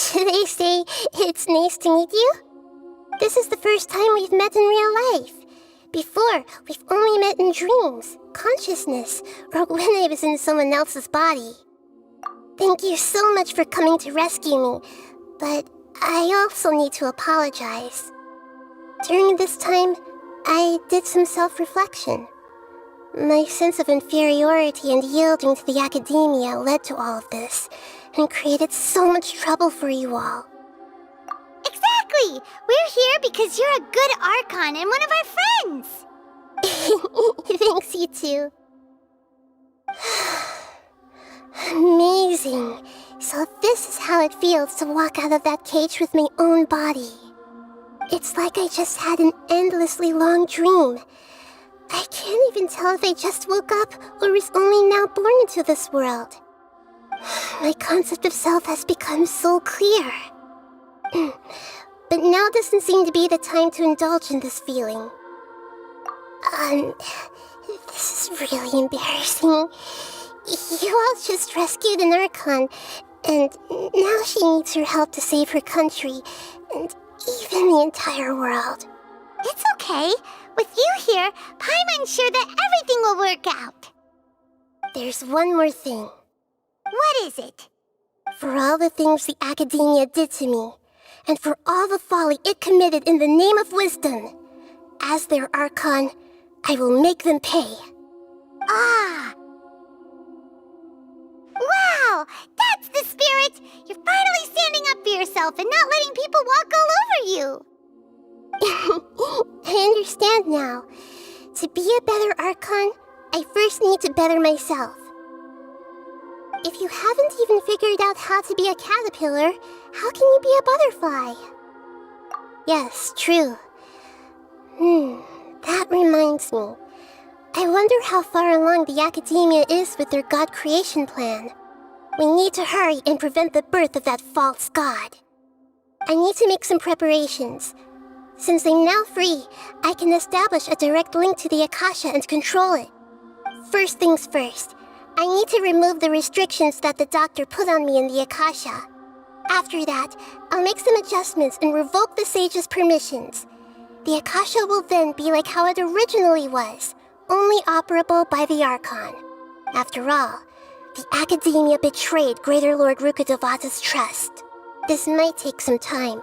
Should I say, it's nice to meet you? This is the first time we've met in real life. Before, we've only met in dreams, consciousness, or when I was in someone else's body. Thank you so much for coming to rescue me, but I also need to apologize. During this time, I did some self-reflection. My sense of inferiority and yielding to the academia led to all of this, and created so much trouble for you all. Exactly! We're here because you're a good Archon and one of our friends! Thanks, you too. Amazing. So this is how it feels to walk out of that cage with my own body. It's like I just had an endlessly long dream. I can't even tell if I just woke up or was only now born into this world. My concept of self has become so clear. But now doesn't seem to be the time to indulge in this feeling. This is really embarrassing. You all just rescued an Archon, and now she needs your help to save her country, and even the entire world. It's okay. With you here, Paimon's sure that everything will work out. There's one more thing. What is it? For all the things the academia did to me, and for all the folly it committed in the name of wisdom, as their Archon, I will make them pay. Ah! Wow! That's the spirit! You're finally standing up for yourself and not letting people walk all over you! I understand now. To be a better Archon, I first need to better myself. If you haven't even figured out how to be a caterpillar, how can you be a butterfly? Yes, true. That reminds me. I wonder how far along the academia is with their god creation plan. We need to hurry and prevent the birth of that false god. I need to make some preparations. Since I'm now free, I can establish a direct link to the Akasha and control it. First things first, I need to remove the restrictions that the doctor put on me in the Akasha. After that, I'll make some adjustments and revoke the sage's permissions. The Akasha will then be like how it originally was, only operable by the Archon. After all, the academia betrayed Greater Lord Rukkhadevata's trust. This might take some time.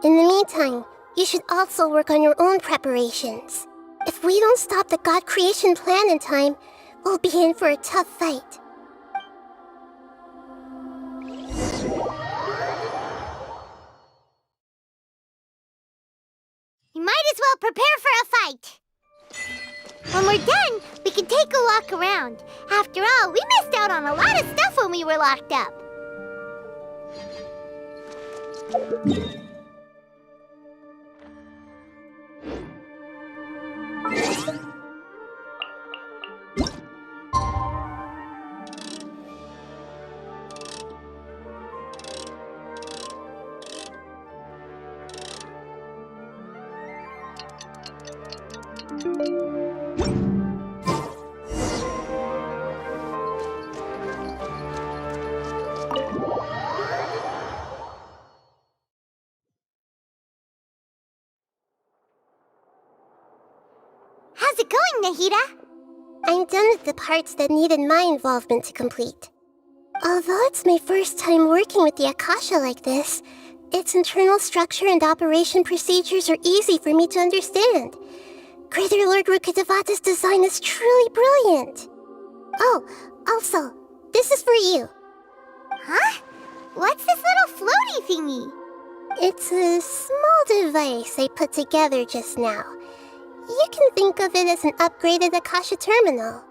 In the meantime, you should also work on your own preparations. If we don't stop the god creation plan in time, we'll be in for a tough fight. You might as well prepare for a fight. When we're done, we can take a walk around. After all, we missed out on a lot of stuff when we were locked up. How's it going, Nahida? I'm done with the parts that needed my involvement to complete. Although it's my first time working with the Akasha like this, its internal structure and operation procedures are easy for me to understand. Greater Lord Rukkhadevata's design is truly brilliant. Oh, also, this is for you. Huh? What's this little floaty thingy? It's a small device I put together just now. You can think of it as an upgraded Akasha terminal.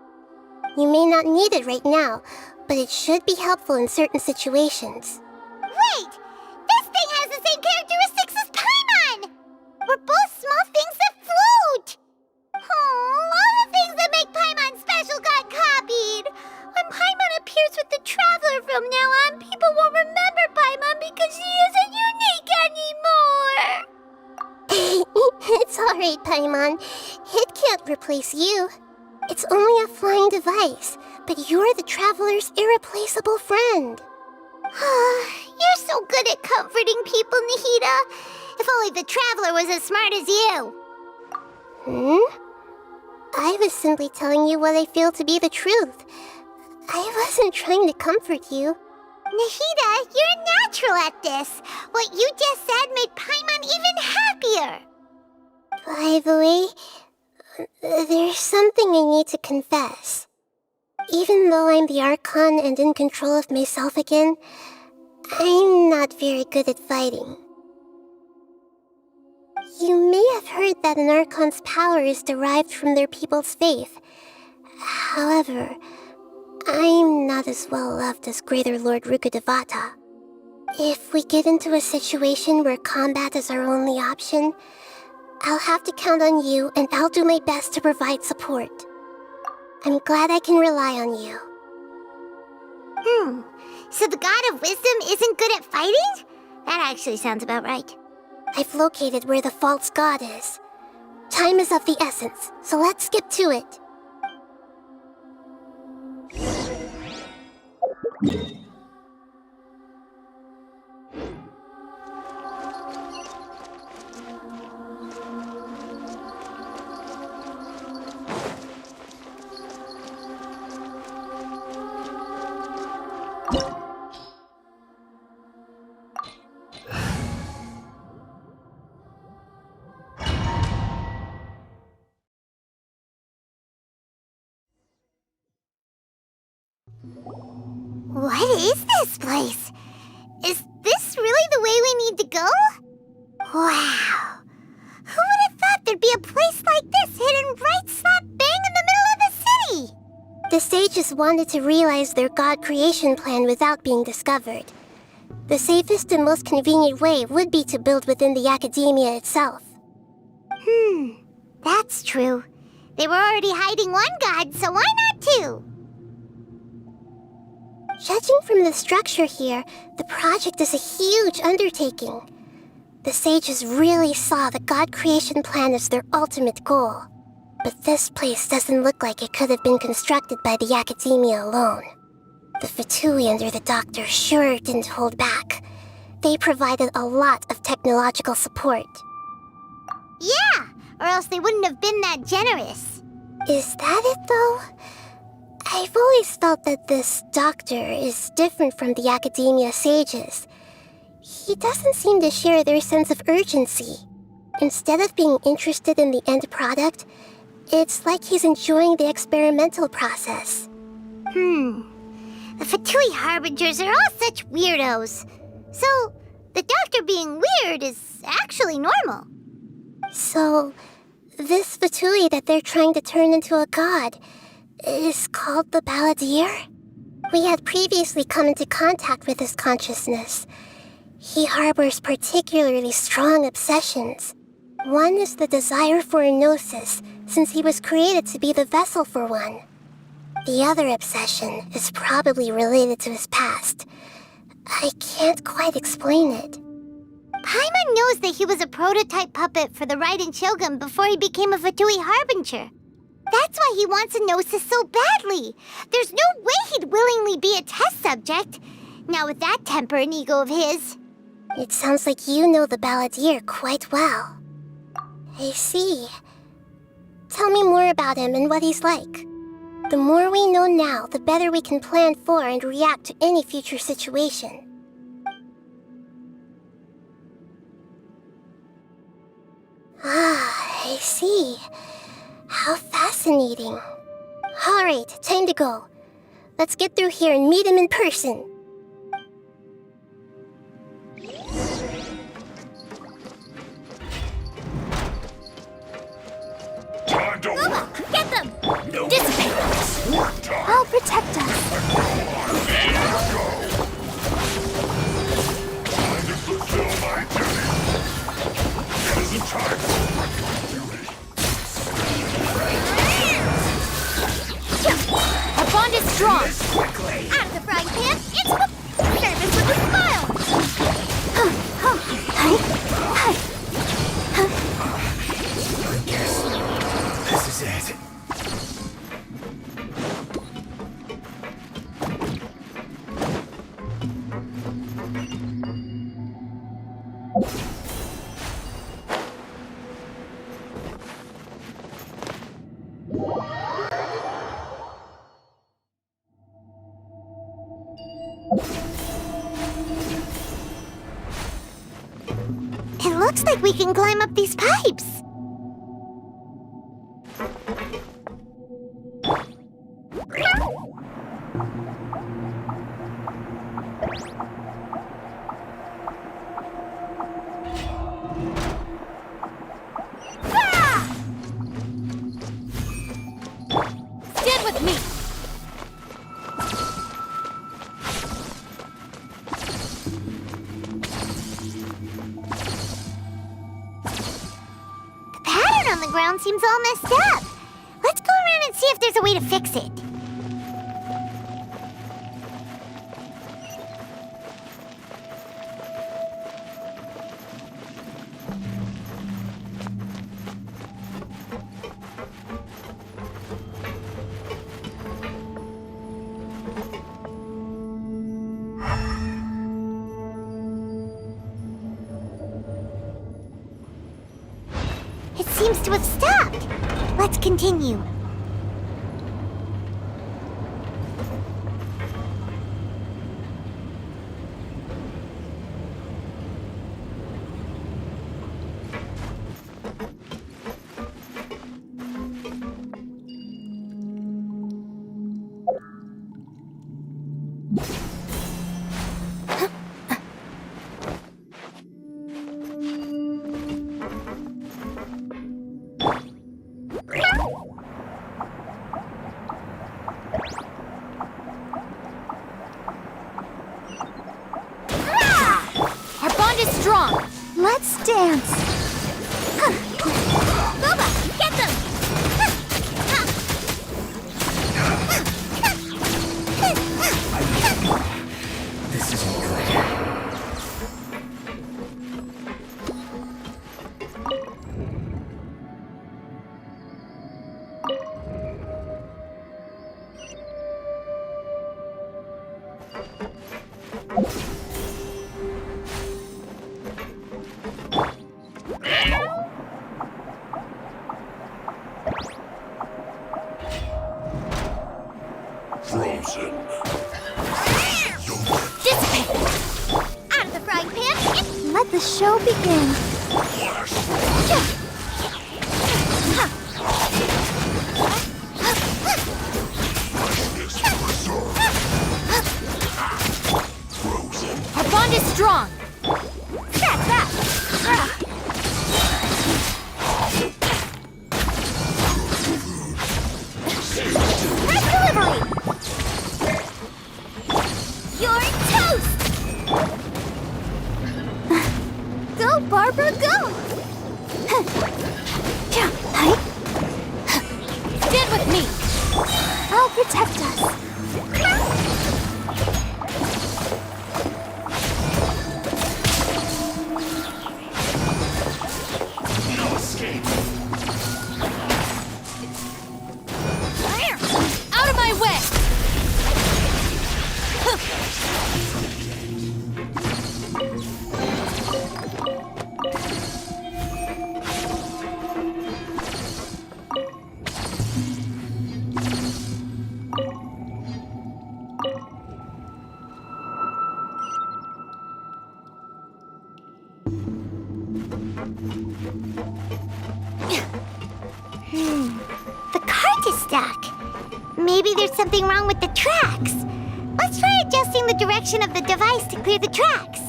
You may not need it right now, but it should be helpful in certain situations. Wait! This thing has the same characteristics as Paimon! We're both small things that float! Oh, all the things that make Paimon special got copied! When Paimon appears with the Traveler from now on, people won't remember Paimon because she isn't unique anymore! It's alright, Paimon. It can't replace you. It's only a flying device, but you're the Traveler's irreplaceable friend. You're so good at comforting people, Nahida. If only the Traveler was as smart as you. I was simply telling you what I feel to be the truth. I wasn't trying to comfort you. Nahida, you're natural at this. What you just said made Paimon even happier. By the way, there's something I need to confess. Even though I'm the Archon and in control of myself again, I'm not very good at fighting. You may have heard that an Archon's power is derived from their people's faith. However, I'm not as well loved as Greater Lord Rukkhadevata. If we get into a situation where combat is our only option, I'll have to count on you, and I'll do my best to provide support. I'm glad I can rely on you. So the God of Wisdom isn't good at fighting? That actually sounds about right. I've located where the false god is. Time is of the essence, so let's skip to it. What is this place? Is this really the way we need to go? Wow. Who would have thought there'd be a place like this hidden right slap bang in the middle of the city? The sages wanted to realize their god creation plan without being discovered. The safest and most convenient way would be to build within the academia itself. That's true. They were already hiding one god, so why not two? Judging from the structure here, the project is a huge undertaking. The sages really saw the god creation plan as their ultimate goal. But this place doesn't look like it could have been constructed by the academia alone. The Fatui under the doctor sure didn't hold back. They provided a lot of technological support. Yeah, or else they wouldn't have been that generous. Is that it, though? I've always felt that this doctor is different from the academia sages. He doesn't seem to share their sense of urgency. Instead of being interested in the end product, it's like he's enjoying the experimental process. The Fatui Harbingers are all such weirdos. So, the doctor being weird is actually normal. So, this Fatui that they're trying to turn into a god is called the Balladeer? We had previously come into contact with his consciousness. He harbors particularly strong obsessions. One is the desire for a gnosis, since he was created to be the vessel for one. The other obsession is probably related to his past. I can't quite explain it. Paimon knows that he was a prototype puppet for the Raiden Shogun before he became a Fatui Harbinger. That's why he wants a gnosis so badly. There's no way he'd willingly be a test subject. Now with that temper and ego of his. It sounds like you know the Balladeer quite well. I see. Tell me more about him and what he's like. The more we know now, the better we can plan for and react to any future situation. Ah, I see. How fascinating. All right, time to go. Let's get through here and meet him in person. Time to work. Get them! No Dissipate! work time. I'll protect us. Here we go. Time to fulfill my duty. It isn't time for my duty. Our bond is strong! Quickly. Out of the frying pan, into the service with a smile! I guess this is it. Looks like we can climb up these pipes. Stand with me! The pattern on the ground seems all messed up. Let's go around and see if there's a way to fix it. It seems to have stopped. Let's continue. Our bond is strong! Let's dance. Boba, get them! This isn't good. Frozen. Dissipate! Out of the frying pan. Let the show begin. Flash. Freshness preserved. Frozen. Our bond is strong! That's that. Press delivery. You're toast. Go, Barbara, go. Stand with me! I'll protect us. No escape. Out of my way! The cart is stuck. Maybe there's something wrong with the tracks. Let's try adjusting the direction of the device to clear the tracks.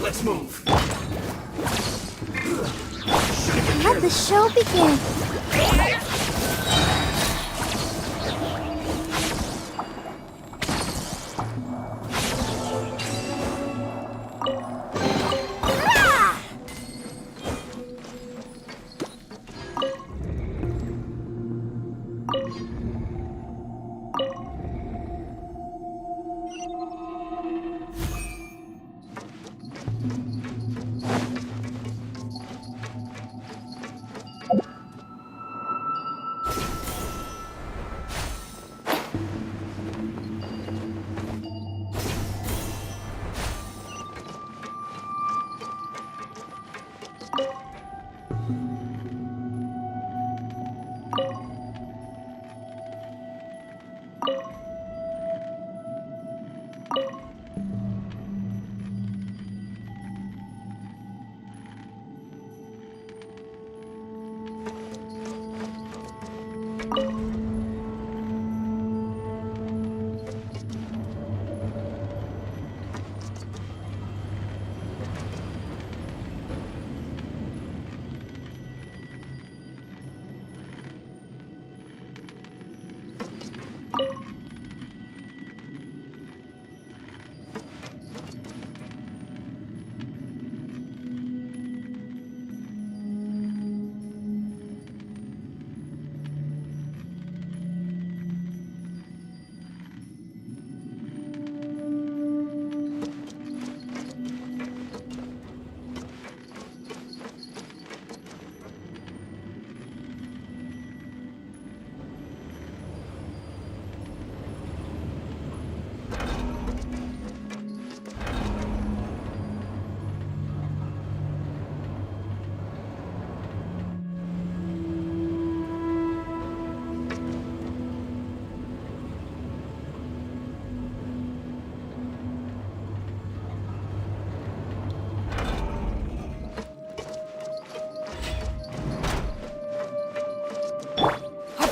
Let's move. Let the show begin.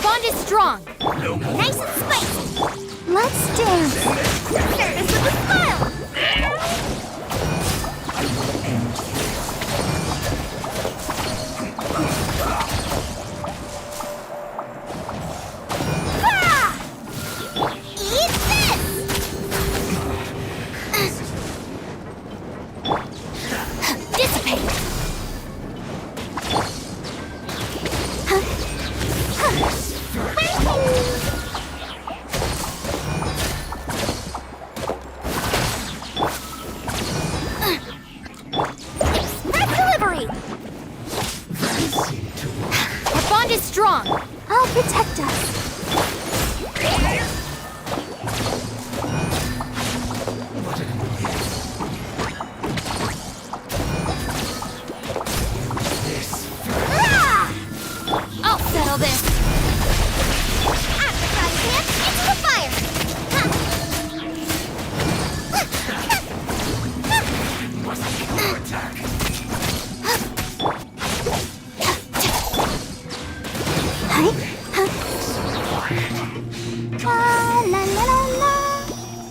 Bond is strong. Nice and spicy. Let's dance. Service with a smile. Ha! Eat this. Dissipate. Strong. I'll protect us. I'll settle this. Apricot hands into the fire. La la la la.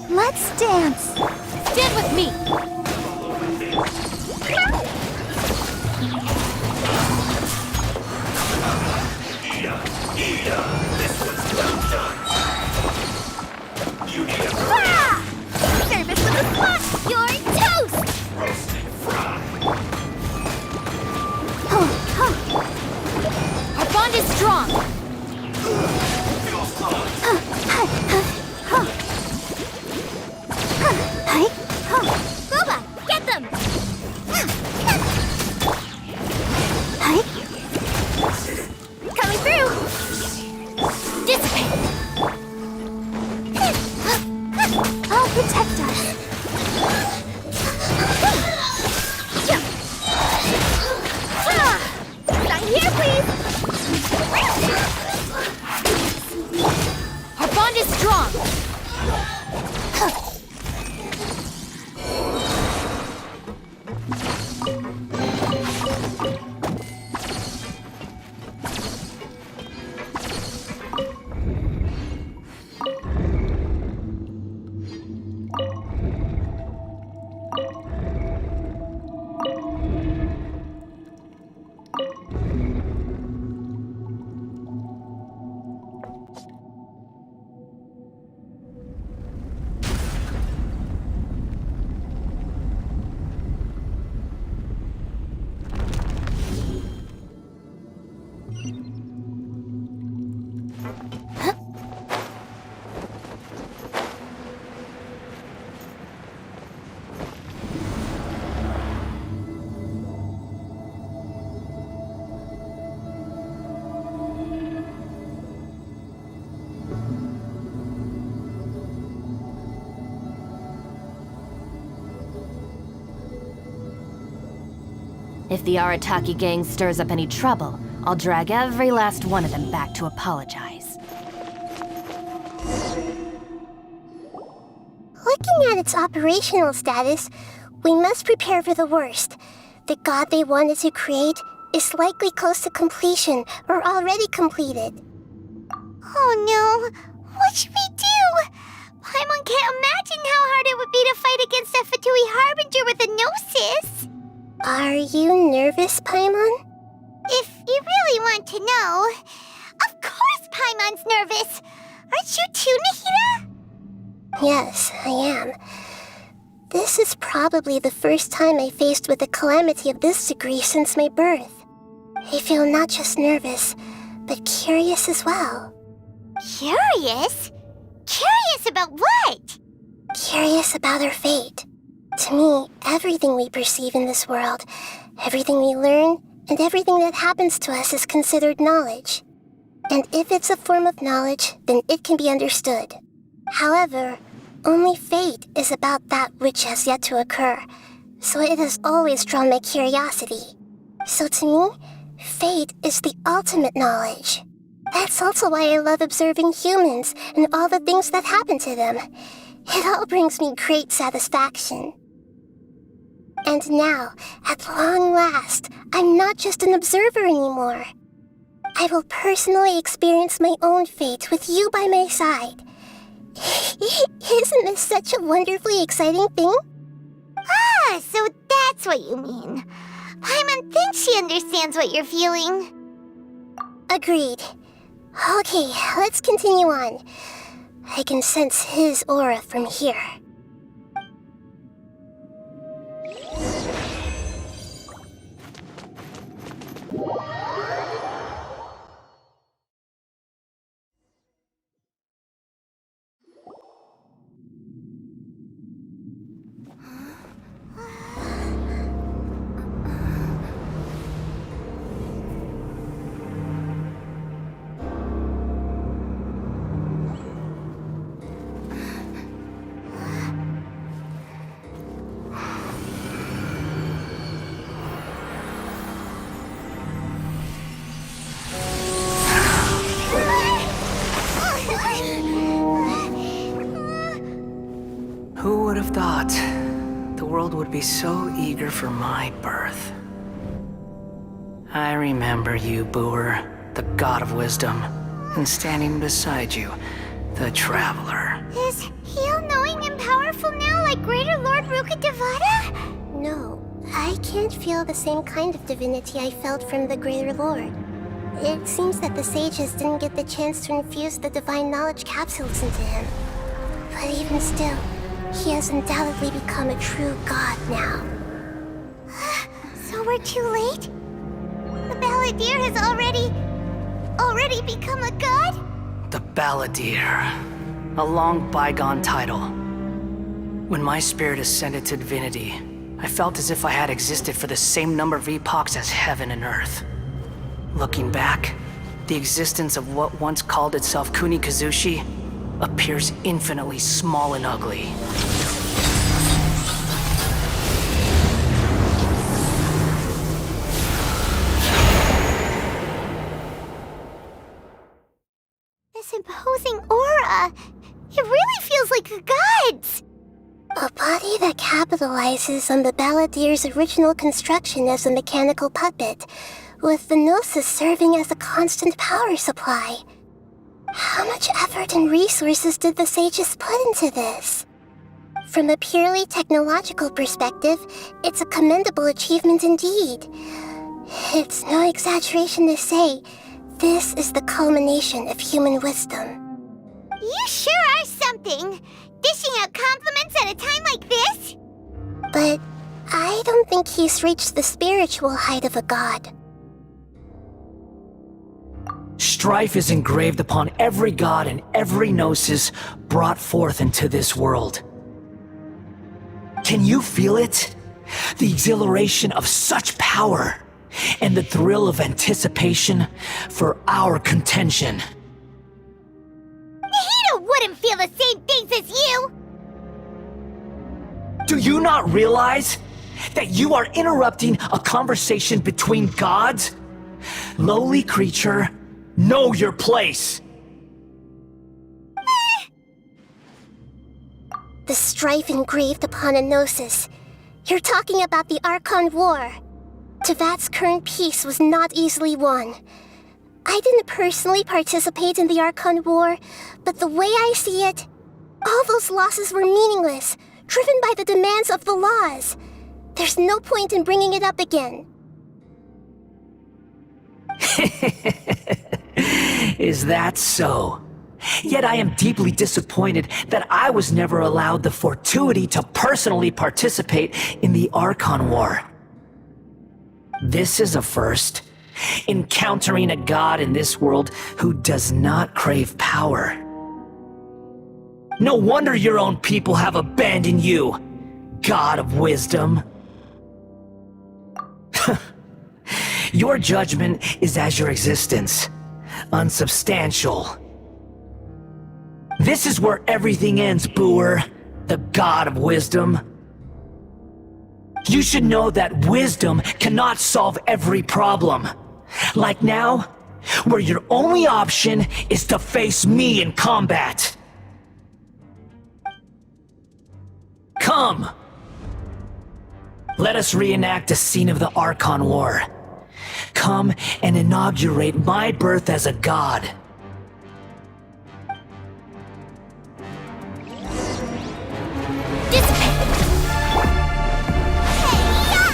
Let's dance. Stand with me. Service with a spot. You're toast. Roasted fry. Our bond is strong. Boba, get them. Coming through. Dissipate. I'll protect us. Sign here, please. Our bond is strong. If the Arataki gang stirs up any trouble, I'll drag every last one of them back to apologize. Looking at its operational status, we must prepare for the worst. The god they wanted to create is likely close to completion or already completed. Oh no, what should we do? Paimon can't imagine how hard it would be to fight against a Fatui Harbinger with a Gnosis. Are you nervous, Paimon? If you really want to know, of course Paimon's nervous. Aren't you too, Nahida? Yes, I am. This is probably the first time I faced with a calamity of this degree since my birth. I feel not just nervous, but curious as well. Curious? Curious about what? Curious about our fate. To me, everything we perceive in this world, everything we learn, and everything that happens to us is considered knowledge. And if it's a form of knowledge, then it can be understood. However, only fate is about that which has yet to occur, so it has always drawn my curiosity. So to me, fate is the ultimate knowledge. That's also why I love observing humans and all the things that happen to them. It all brings me great satisfaction. And now, at long last, I'm not just an observer anymore. I will personally experience my own fate with you by my side. Isn't this such a wonderfully exciting thing? Ah, so that's what you mean. Paimon thinks she understands what you're feeling. Agreed. Okay, let's continue on. I can sense his aura from here. Who would have thought the world would be so eager for my birth? I remember you, Booer, the god of wisdom, and standing beside you, the traveler. Is he all-knowing and powerful now like Greater Lord Rukkhadevata? No, I can't feel the same kind of divinity I felt from the Greater Lord. It seems that the sages didn't get the chance to infuse the divine knowledge capsules into him. But even still, he has undoubtedly become a true god now. So we're too late? The Balladeer has already become a god? The Balladeer. A long bygone title. When my spirit ascended to divinity, I felt as if I had existed for the same number of epochs as heaven and earth. Looking back, the existence of what once called itself Kunikazushi appears infinitely small and ugly. This imposing aura, it really feels like a god's. A body that capitalizes on the Balladeer's original construction as a mechanical puppet, with the Gnosis serving as a constant power supply. How much effort and resources did the sages put into this? From a purely technological perspective, it's a commendable achievement indeed. It's no exaggeration to say, this is the culmination of human wisdom. You sure are something, dishing out compliments at a time like this. But I don't think he's reached the spiritual height of a god. Strife is engraved upon every god and every gnosis brought forth into this world. Can you feel it? The exhilaration of such power, and the thrill of anticipation for our contention. Nahida wouldn't feel the same things as you! Do you not realize that you are interrupting a conversation between gods? Lowly creature, know your place! The strife engraved upon a gnosis. You're talking about the Archon War. Tevat's current peace was not easily won. I didn't personally participate in the Archon War, but the way I see it, all those losses were meaningless, driven by the demands of the laws. There's no point in bringing it up again. Is that so? Yet I am deeply disappointed that I was never allowed the fortuity to personally participate in the Archon War. This is a first. Encountering a god in this world who does not crave power. No wonder your own people have abandoned you, God of Wisdom. Your judgment is as your existence, unsubstantial. This is where everything ends, Booer, the God of Wisdom. You should know that wisdom cannot solve every problem. Like now, where your only option is to face me in combat. Come! Let us reenact a scene of the Archon War. Come and inaugurate my birth as a god.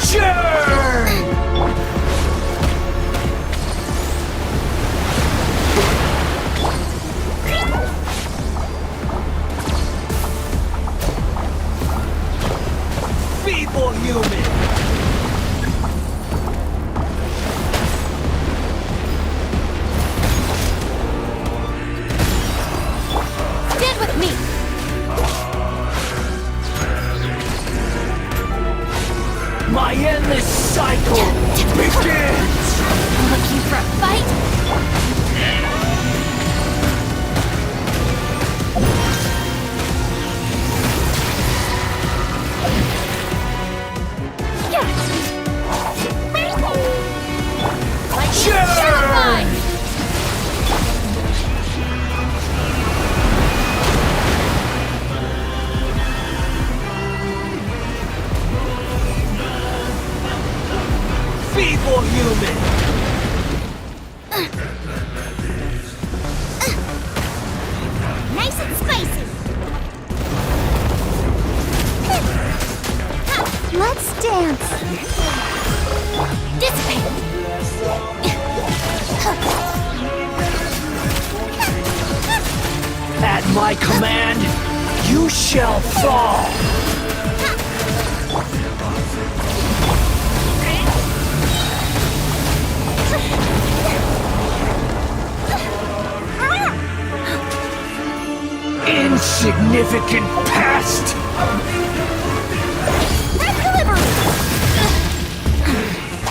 Sure! Feeble human! Stand with me! My endless cycle begins! Looking for a fight? Sure! Feeble human! Nice and spicy. Let's dance. Dissipate. At my command, you shall fall! Insignificant pest!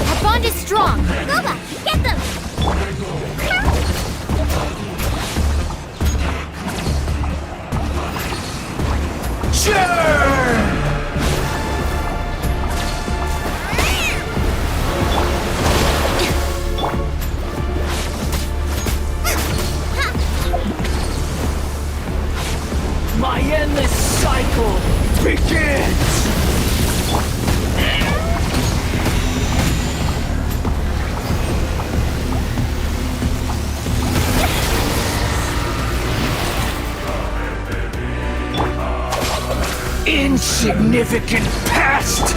Our bond is strong! Nova, get them! Sure! My endless cycle begins! Insignificant pest!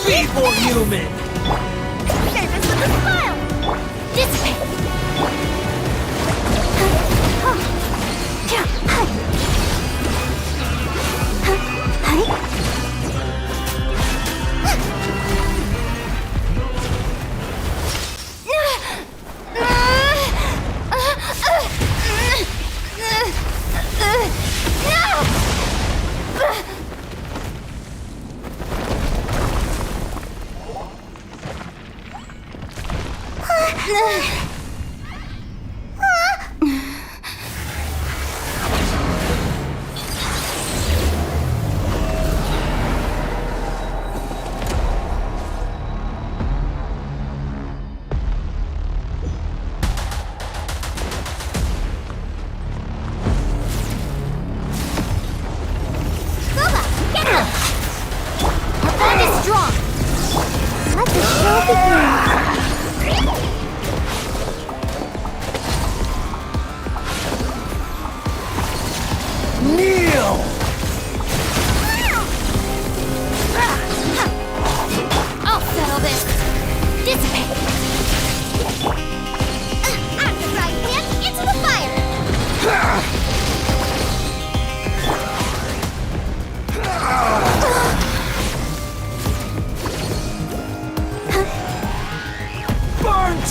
Feeble human! Service with a smile! Dissipate!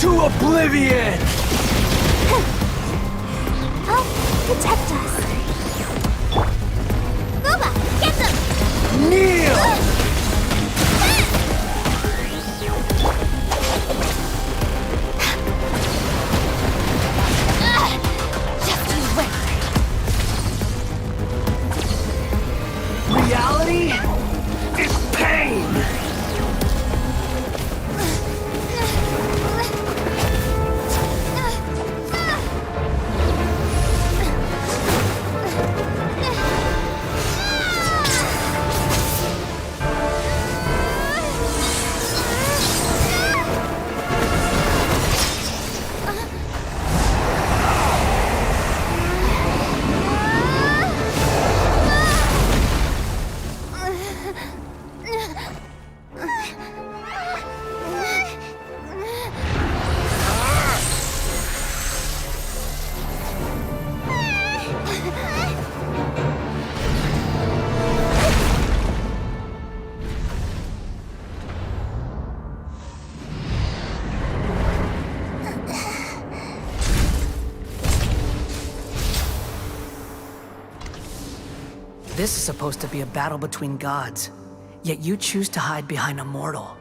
To oblivion! Help protect us. Booba, get them! Kneel! Just you wait. Reality is pain! This is supposed to be a battle between gods, yet you choose to hide behind a mortal.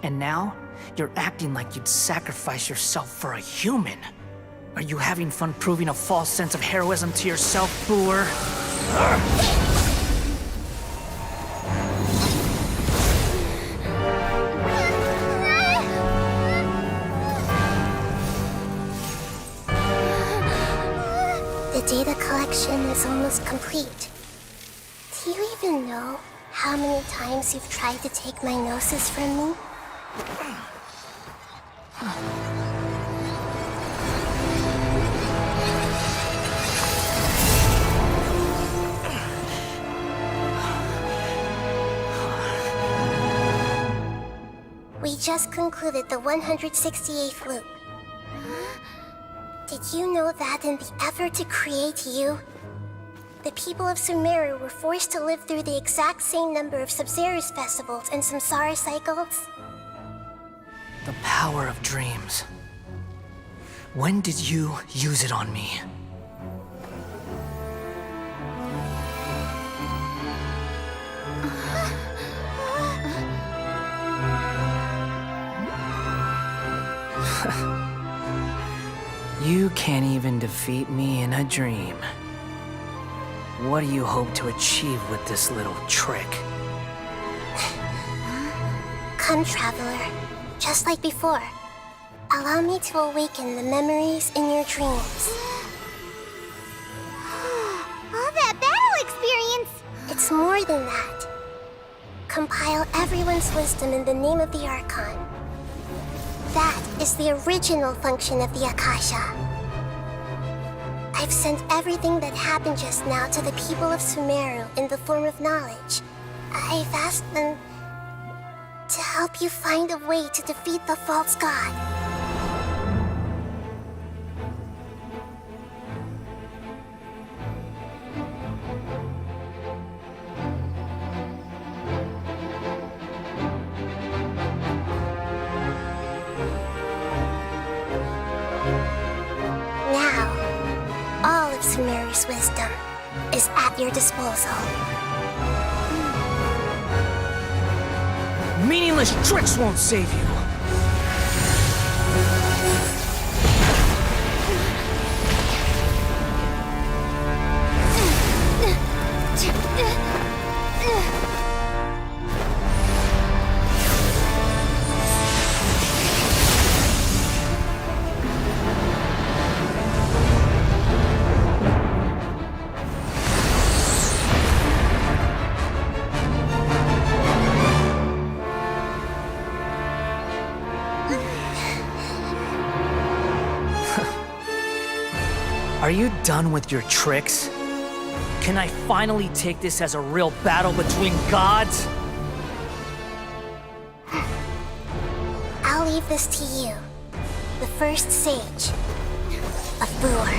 And now, you're acting like you'd sacrifice yourself for a human. Are you having fun proving a false sense of heroism to yourself, Booer? The data collection is almost complete. Do you even know how many times you've tried to take my gnosis from me? We just concluded the 168th loop. Did you know that in the effort to create you, the people of Sumeru were forced to live through the exact same number of Sub-Zerus festivals and Samsara cycles? The power of dreams. When did you use it on me? You can't even defeat me in a dream. What do you hope to achieve with this little trick? Come, Traveler. Just like before. Allow me to awaken the memories in your dreams. All that battle experience! It's more than that. Compile everyone's wisdom in the name of the Archon. That is the original function of the Akasha. I've sent everything that happened just now to the people of Sumeru in the form of knowledge. I've asked them to help you find a way to defeat the false god. Sumeru's wisdom is at your disposal. Meaningless tricks won't save you! Are you done with your tricks? Can I finally take this as a real battle between gods? I'll leave this to you, the first sage of Booer.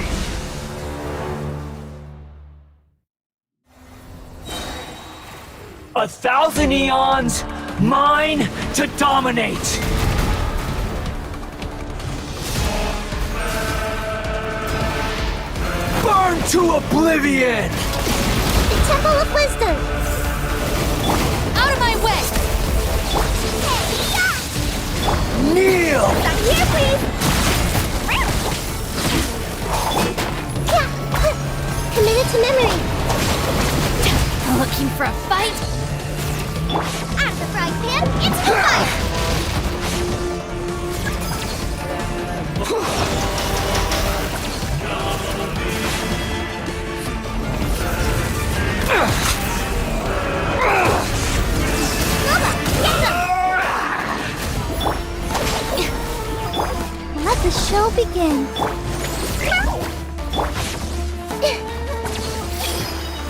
A thousand eons, mine to dominate! Burn to oblivion! The Temple of Wisdom! Out of my way! Kneel! Stop here, please! Committed to memory! Looking for a fight? Out of the frying pan, into the fire! Nova, get them! Let the show begin.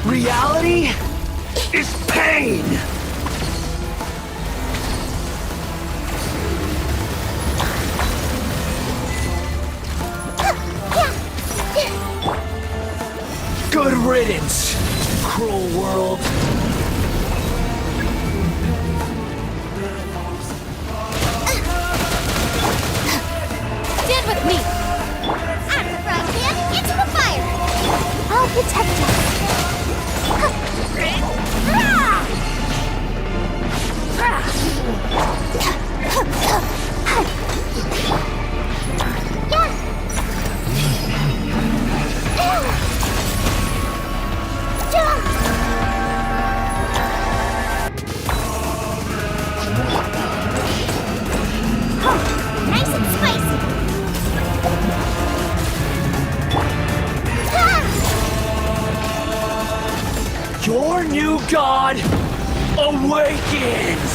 Reality is pain! Good riddance, cruel world. Stand with me! Out of the frying pan, into the fire! I'll protect you. Nice and spicy! Your new god awakens!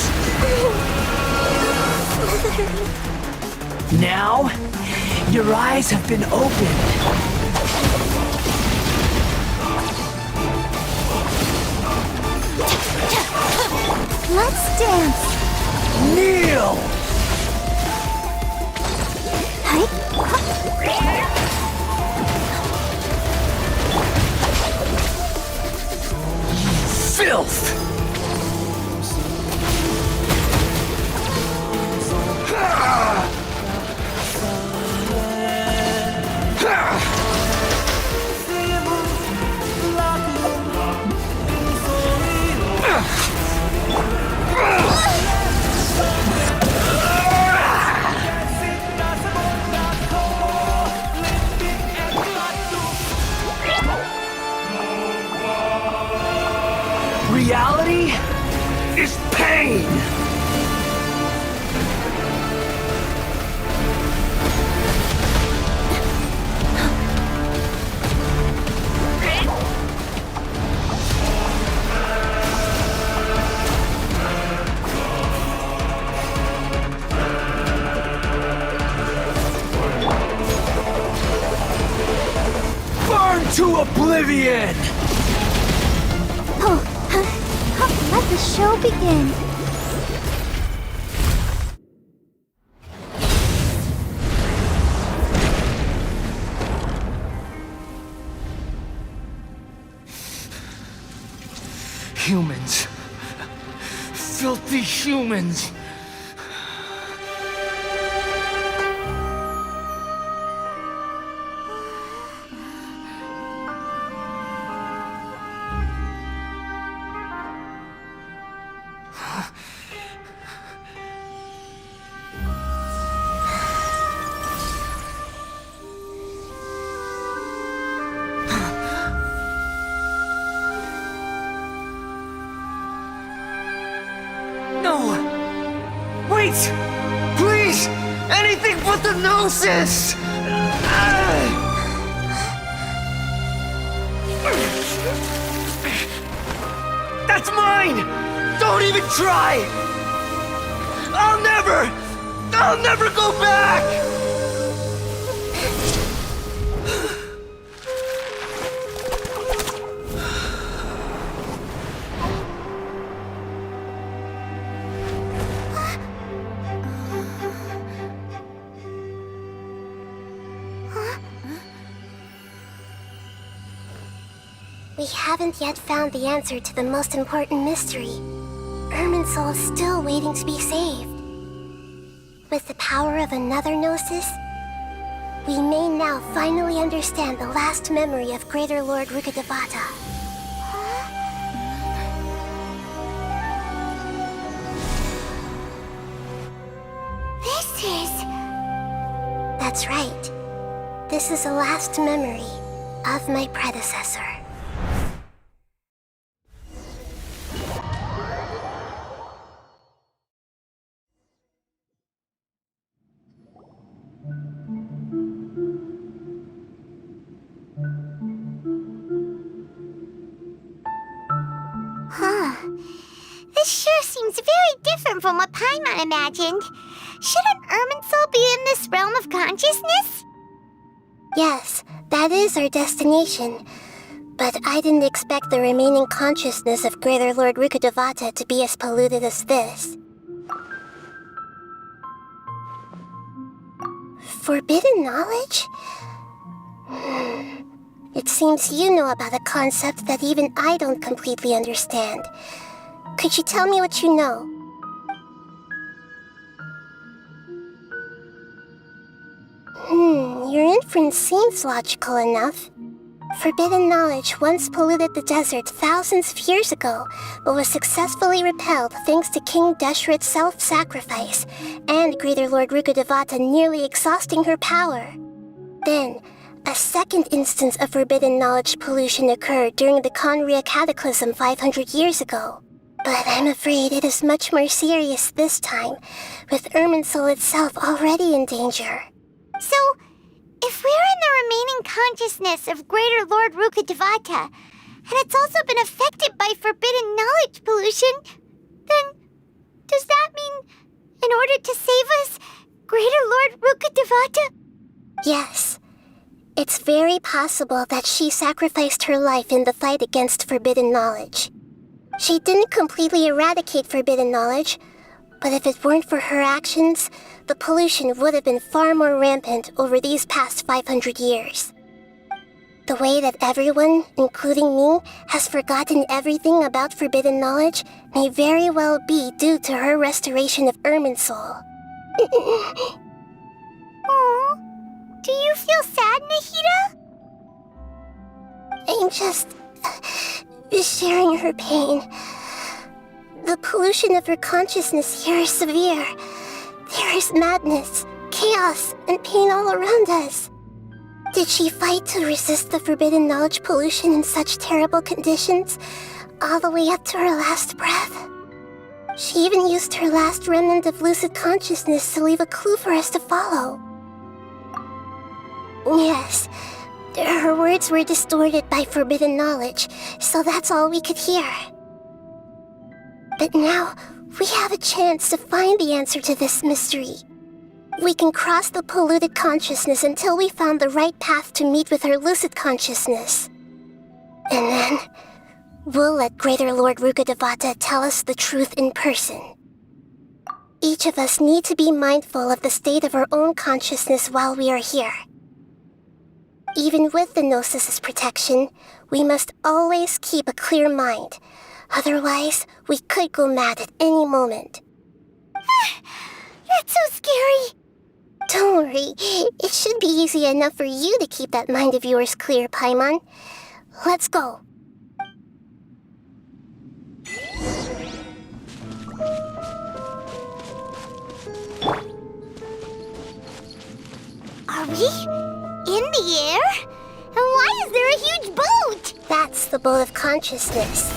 Now, your eyes have been opened. Let's dance. Kneel! Filth! Reality is pain! Burn to oblivion! Let the show begin. Humans. Filthy humans. Wait! Please! Anything but the Gnosis! That's mine! Don't even try! I'll never go back! We haven't yet found the answer to the most important mystery. Irminsul is still waiting to be saved. With the power of another Gnosis, We may now finally understand the last memory of Greater Lord Rukkhadevata. This is... That's right. This is the last memory of my predecessor. This sure seems very different from what Paimon imagined. Shouldn't Irminsul be in this realm of consciousness? Yes, that is our destination. But I didn't expect the remaining consciousness of Greater Lord Rukkhadevata to be as polluted as this. Forbidden knowledge? It seems you know about a concept that even I don't completely understand. Could you tell me what you know? Your inference seems logical enough. Forbidden knowledge once polluted the desert thousands of years ago, but was successfully repelled thanks to King Deshret's self-sacrifice, and Greater Lord Rukkhadevata nearly exhausting her power. Then, a second instance of forbidden knowledge pollution occurred during the Conria Cataclysm 500 years ago. But I'm afraid it is much more serious this time, with Irminsul itself already in danger. So, if we're in the remaining consciousness of Greater Lord Rukkhadevata, and it's also been affected by forbidden knowledge pollution, then does that mean, in order to save us, Greater Lord Rukkhadevata? Yes. It's very possible that she sacrificed her life in the fight against forbidden knowledge. She didn't completely eradicate forbidden knowledge, but if it weren't for her actions, the pollution would have been far more rampant over these past 500 years. The way that everyone, including me, has forgotten everything about forbidden knowledge may very well be due to her restoration of Irminsul. Aww. Do you feel sad, Nahida? I'm just sharing her pain. The pollution of her consciousness here is severe. There is madness, chaos, and pain all around us. Did she fight to resist the forbidden knowledge pollution in such terrible conditions, all the way up to her last breath? She even used her last remnant of lucid consciousness to leave a clue for us to follow. Yes, her words were distorted by forbidden knowledge, so that's all we could hear. But now, we have a chance to find the answer to this mystery. We can cross the polluted consciousness until we found the right path to meet with her lucid consciousness. And then, we'll let Greater Lord Rukkhadevata tell us the truth in person. Each of us need to be mindful of the state of our own consciousness while we are here. Even with the Gnosis' protection, we must always keep a clear mind. Otherwise, we could go mad at any moment. That's so scary. Don't worry, it should be easy enough for you to keep that mind of yours clear, Paimon. Let's go. Are we in the air? And why is there a huge boat? That's the boat of consciousness,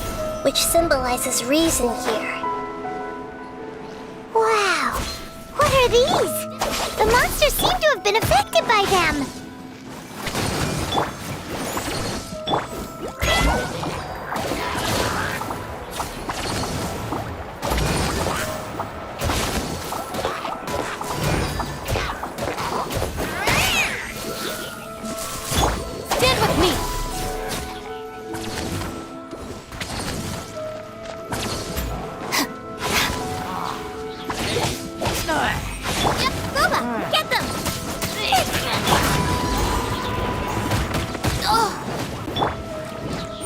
which symbolizes reason here. Wow! What are these? The monsters seem to have been affected by them. Stand with me! Yep, Boba, get them!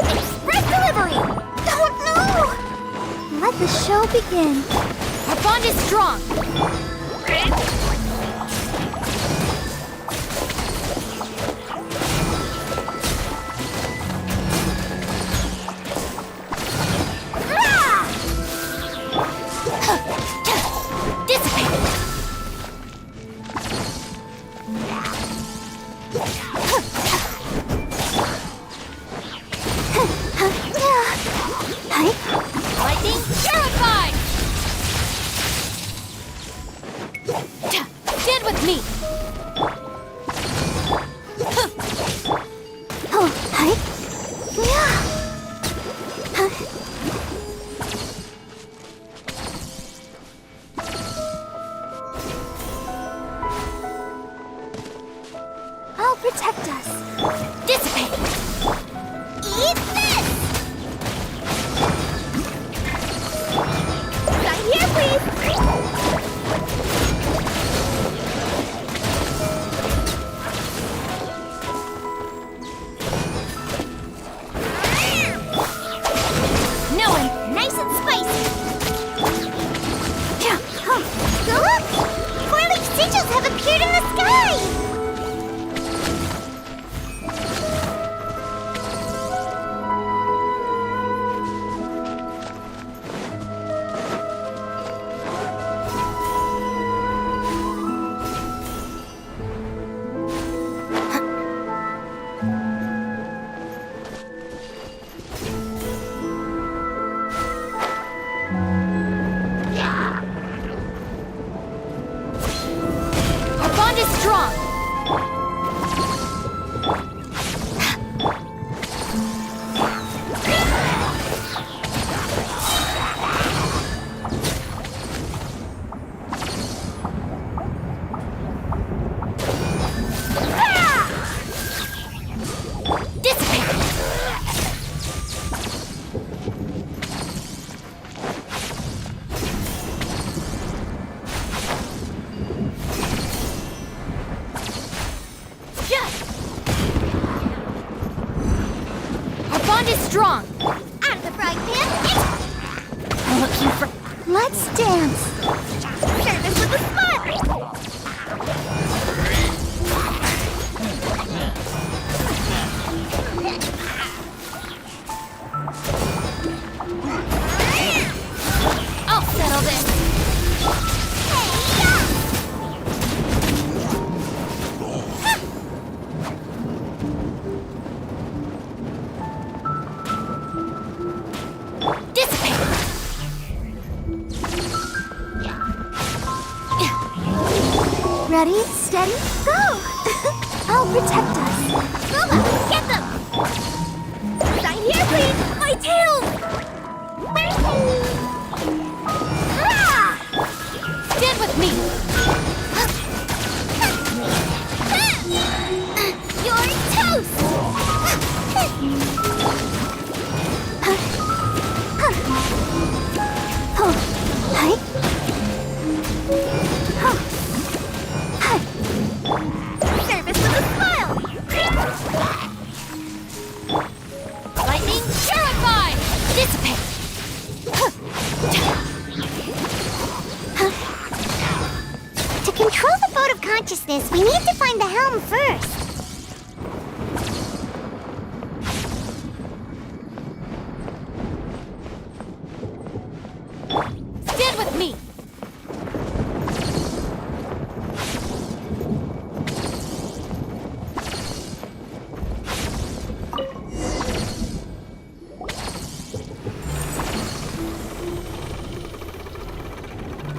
Express delivery! Oh no! Let the show begin. Our bond is strong! Stand with me! Oh, hi. Yeah. I'll protect us. Dissipate! Eat this! Right here, please! No one! Nice and spicy! Look! 4-leaf sigils have appeared in the sky! Our bond is strong! Dissipate! Our bond is strong! Out of the frying pan! Looking for... Let's dance. Service with a smile! I'll settle this! Dissipate! Ready, steady, go! I'll protect us. Lula, get them! Right here, please! My tail! Stand with me! You're toast! Oh, hi. Oh, hi. Service with a smile! Lightning purified! Dissipate! To control the boat of consciousness, we need to find the helm first. Stand with me!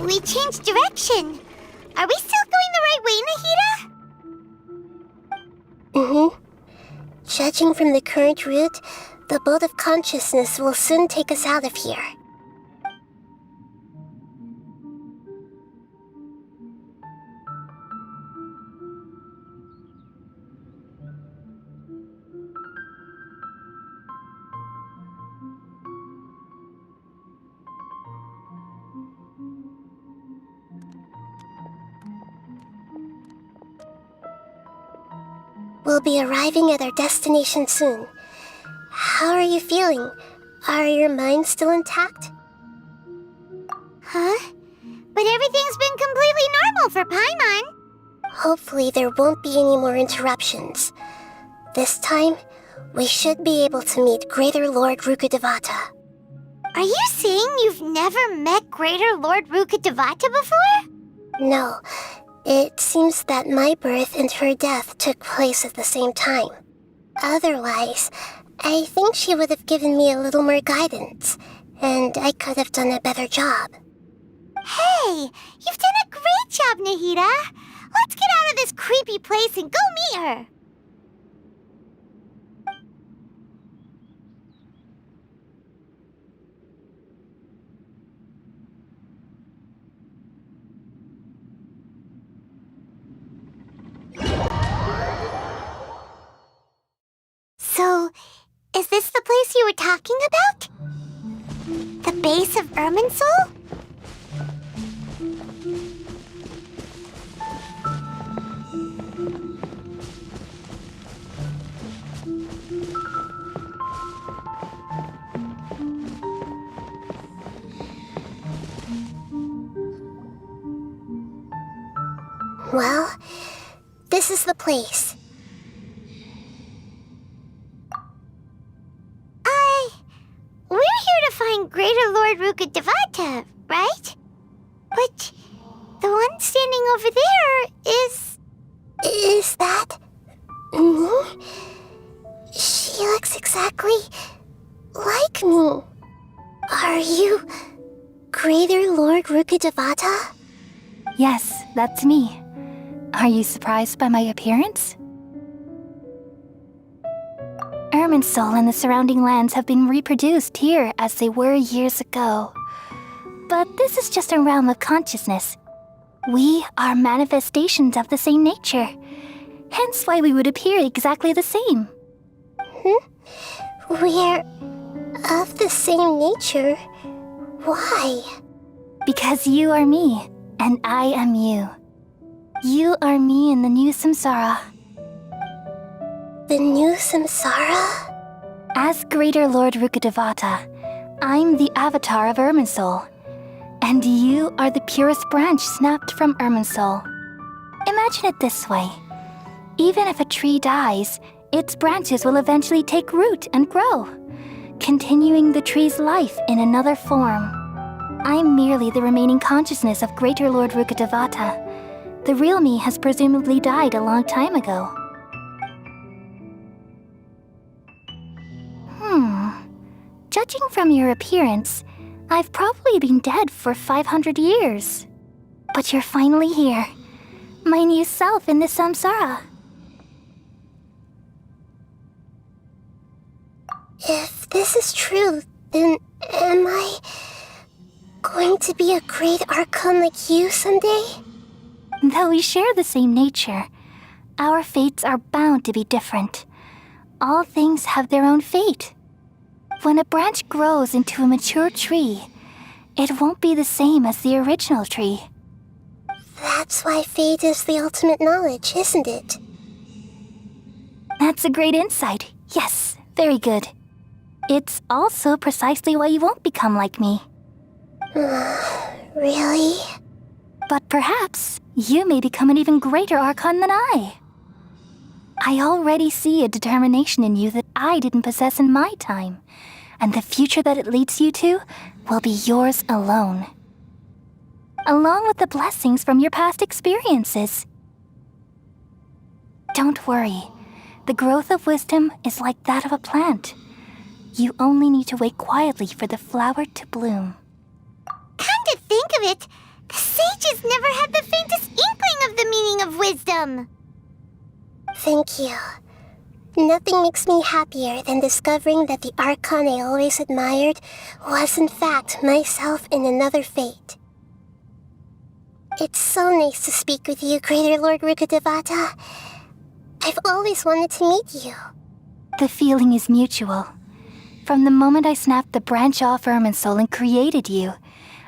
We changed direction. Are we still going the right way, Nahida? Mm-hmm. Judging from the current route, the boat of consciousness will soon take us out of here. We'll be arriving at our destination soon. How are you feeling? Are your minds still intact? Huh? But everything's been completely normal for Paimon. Hopefully there won't be any more interruptions. This time, we should be able to meet Greater Lord Rukkhadevata. Are you saying you've never met Greater Lord Rukkhadevata before? No, it seems that my birth and her death took place at the same time. Otherwise, I think she would have given me a little more guidance, and I could have done a better job. Hey, you've done a great job, Nahida. this creepy place and go meet her. So, is this the place you were talking about? The base of Irminsul? Well, this is the place. We're here to find Greater Lord Rukkhadevata, right? But the one standing over there is... Is that me? She looks exactly like me. Are you Greater Lord Rukkhadevata? Yes, that's me. Are you surprised by my appearance? Irminsul and the surrounding lands have been reproduced here as they were years ago. But this is just a realm of consciousness. We are manifestations of the same nature, hence why we would appear exactly the same. We're of the same nature. Why? Because you are me, and I am you. You are me in the new samsara. The new samsara? As Greater Lord Rukkhadevata, I'm the avatar of Irminsul, and you are the purest branch snapped from Irminsul. Imagine it this way. Even if a tree dies, its branches will eventually take root and grow, continuing the tree's life in another form. I'm merely the remaining consciousness of Greater Lord Rukkhadevata. The real me has presumably died a long time ago. Judging from your appearance, I've probably been dead for 500 years. But you're finally here. My new self in the samsara. If this is true, then am I going to be a great Archon like you someday? Though we share the same nature, our fates are bound to be different. All things have their own fate. When a branch grows into a mature tree, it won't be the same as the original tree. That's why fate is the ultimate knowledge, isn't it? That's a great insight. Yes, very good. It's also precisely why you won't become like me. Really? But perhaps you may become an even greater Archon than I. I already see a determination in you that I didn't possess in my time, and the future that it leads you to will be yours alone. Along with the blessings from your past experiences. Don't worry, the growth of wisdom is like that of a plant. You only need to wait quietly for the flower to bloom. Come to think of it, the sages never had the faintest inkling of the meaning of wisdom. Thank you. Nothing makes me happier than discovering that the Archon I always admired was in fact myself in another fate. It's so nice to speak with you, Greater Lord Rukkhadevata. I've always wanted to meet you. The feeling is mutual. From the moment I snapped the branch off Irminsul and created you,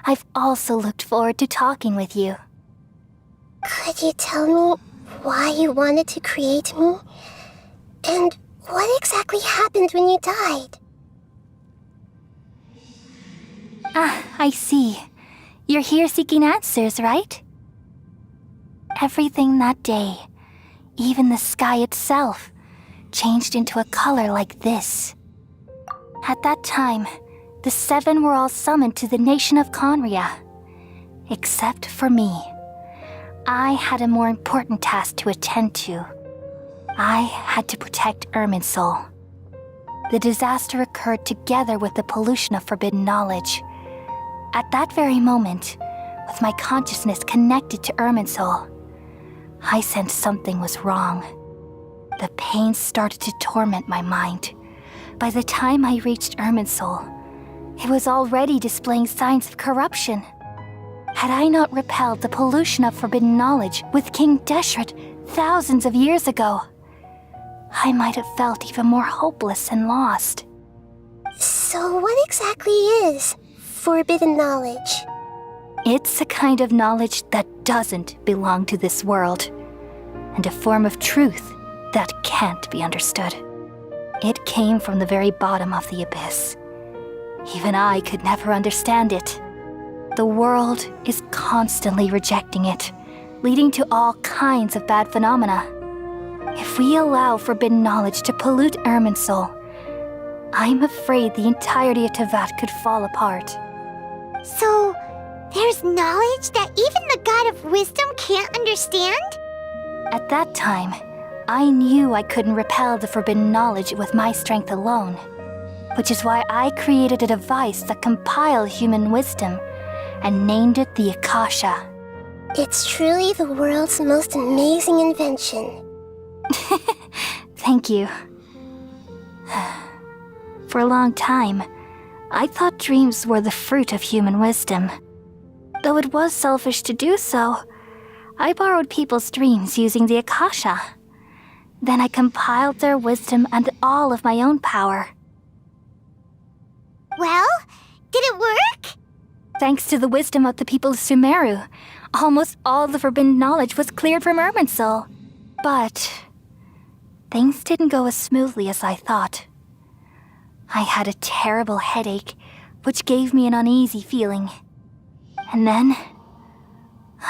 I've also looked forward to talking with you. Could you tell me why you wanted to create me? And what exactly happened when you died? Ah, I see. You're here seeking answers, right? Everything that day, even the sky itself, changed into a color like this. At that time, the seven were all summoned to the nation of Conria. Except for me. I had a more important task to attend to. I had to protect Irminsul. The disaster occurred together with the pollution of forbidden knowledge. At that very moment, with my consciousness connected to Irminsul, I sensed something was wrong. The pain started to torment my mind. By the time I reached Irminsul, it was already displaying signs of corruption. Had I not repelled the pollution of forbidden knowledge with King Deshret thousands of years ago, I might have felt even more hopeless and lost. So what exactly is forbidden knowledge? It's a kind of knowledge that doesn't belong to this world, and a form of truth that can't be understood. It came from the very bottom of the abyss. Even I could never understand it. The world is constantly rejecting it, leading to all kinds of bad phenomena. If we allow forbidden knowledge to pollute Irminsul, I'm afraid the entirety of Teyvat could fall apart. So, there's knowledge that even the God of Wisdom can't understand? At that time, I knew I couldn't repel the forbidden knowledge with my strength alone, which is why I created a device that compiled human wisdom and named it the Akasha. It's truly the world's most amazing invention. Thank you. For a long time, I thought dreams were the fruit of human wisdom. Though it was selfish to do so, I borrowed people's dreams using the Akasha. Then I compiled their wisdom and all of my own power. Well, did it work? Thanks to the wisdom of the people of Sumeru, almost all the forbidden knowledge was cleared from Irminsul. But things didn't go as smoothly as I thought. I had a terrible headache, which gave me an uneasy feeling. And then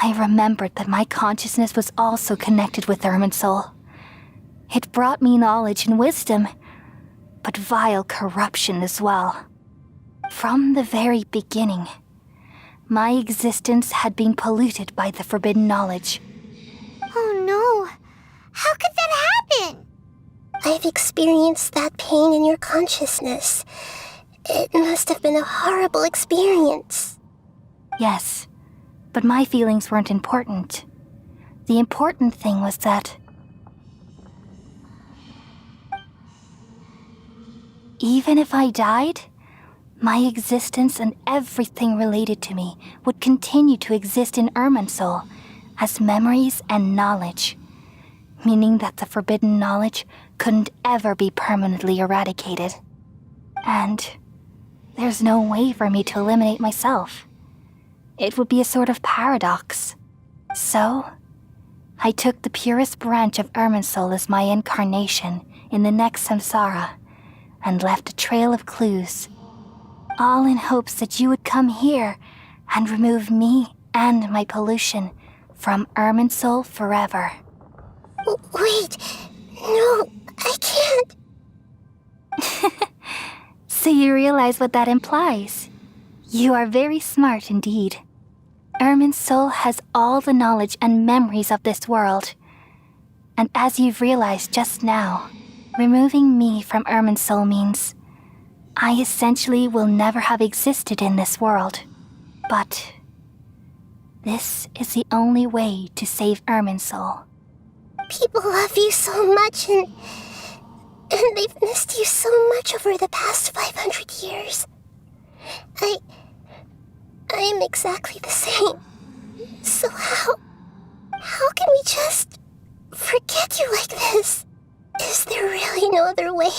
I remembered that my consciousness was also connected with Irminsul. It brought me knowledge and wisdom, but vile corruption as well. From the very beginning, my existence had been polluted by the forbidden knowledge. Oh no. How could that happen? I've experienced that pain in your consciousness. It must have been a horrible experience. Yes, but my feelings weren't important. The important thing was that even if I died, my existence and everything related to me would continue to exist in Irminsul as memories and knowledge, meaning that the forbidden knowledge couldn't ever be permanently eradicated. And there's no way for me to eliminate myself. It would be a sort of paradox. So, I took the purest branch of Irminsul as my incarnation in the next samsara and left a trail of clues, all in hopes that you would come here and remove me and my pollution from Irminsul forever. Wait, no, I can't. So you realize what that implies? You are very smart indeed. Irminsul has all the knowledge and memories of this world. And as you've realized just now, removing me from Irminsul means I essentially will never have existed in this world. But this is the only way to save Irminsul. People love you so much, and they've missed you so much over the past 500 years. I am exactly the same. So how can we just forget you like this? Is there really no other way?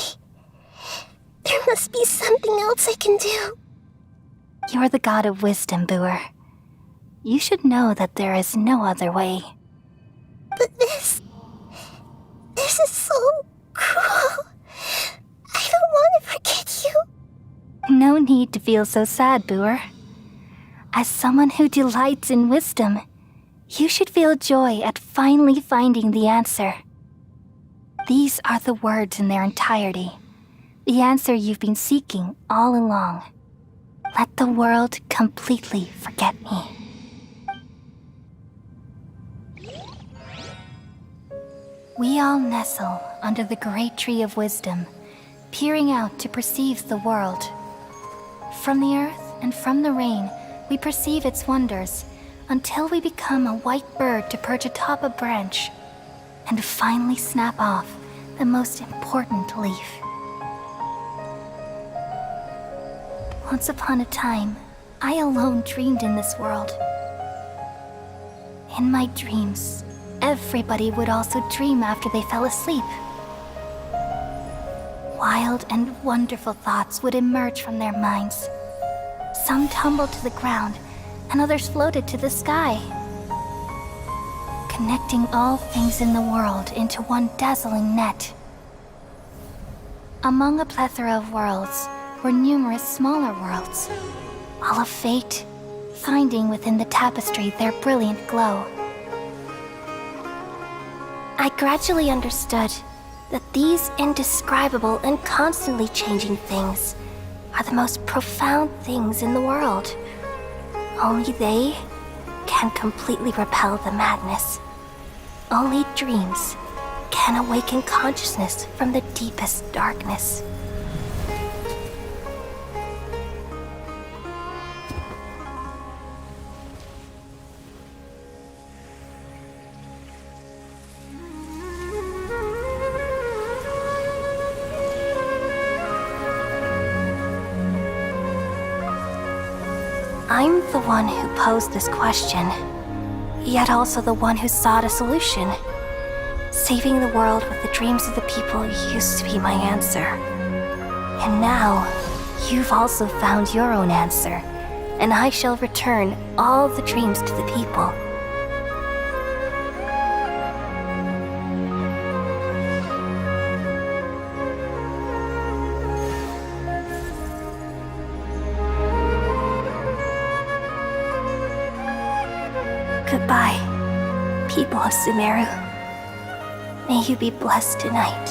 There must be something else I can do. You're the god of wisdom, Boer. You should know that there is no other way. But this is so cruel. I don't want to forget you. No need to feel so sad, Boer. As someone who delights in wisdom, you should feel joy at finally finding the answer. These are the words in their entirety, the answer you've been seeking all along. Let the world completely forget me. We all nestle under the great tree of wisdom, peering out to perceive the world. From the earth and from the rain, we perceive its wonders, until we become a white bird to perch atop a branch and finally snap off the most important leaf. Once upon a time, I alone dreamed in this world. In my dreams, everybody would also dream after they fell asleep. Wild and wonderful thoughts would emerge from their minds. Some tumbled to the ground, and others floated to the sky, connecting all things in the world into one dazzling net. Among a plethora of worlds were numerous smaller worlds, all of fate, finding within the tapestry their brilliant glow. I gradually understood that these indescribable and constantly changing things are the most profound things in the world. Only they can completely repel the madness. Only dreams can awaken consciousness from the deepest darkness. I'm the one who posed this question, yet also the one who sought a solution. Saving the world with the dreams of the people used to be my answer. And now, you've also found your own answer, and I shall return all the dreams to the people. Goodbye, people of Sumeru. May you be blessed tonight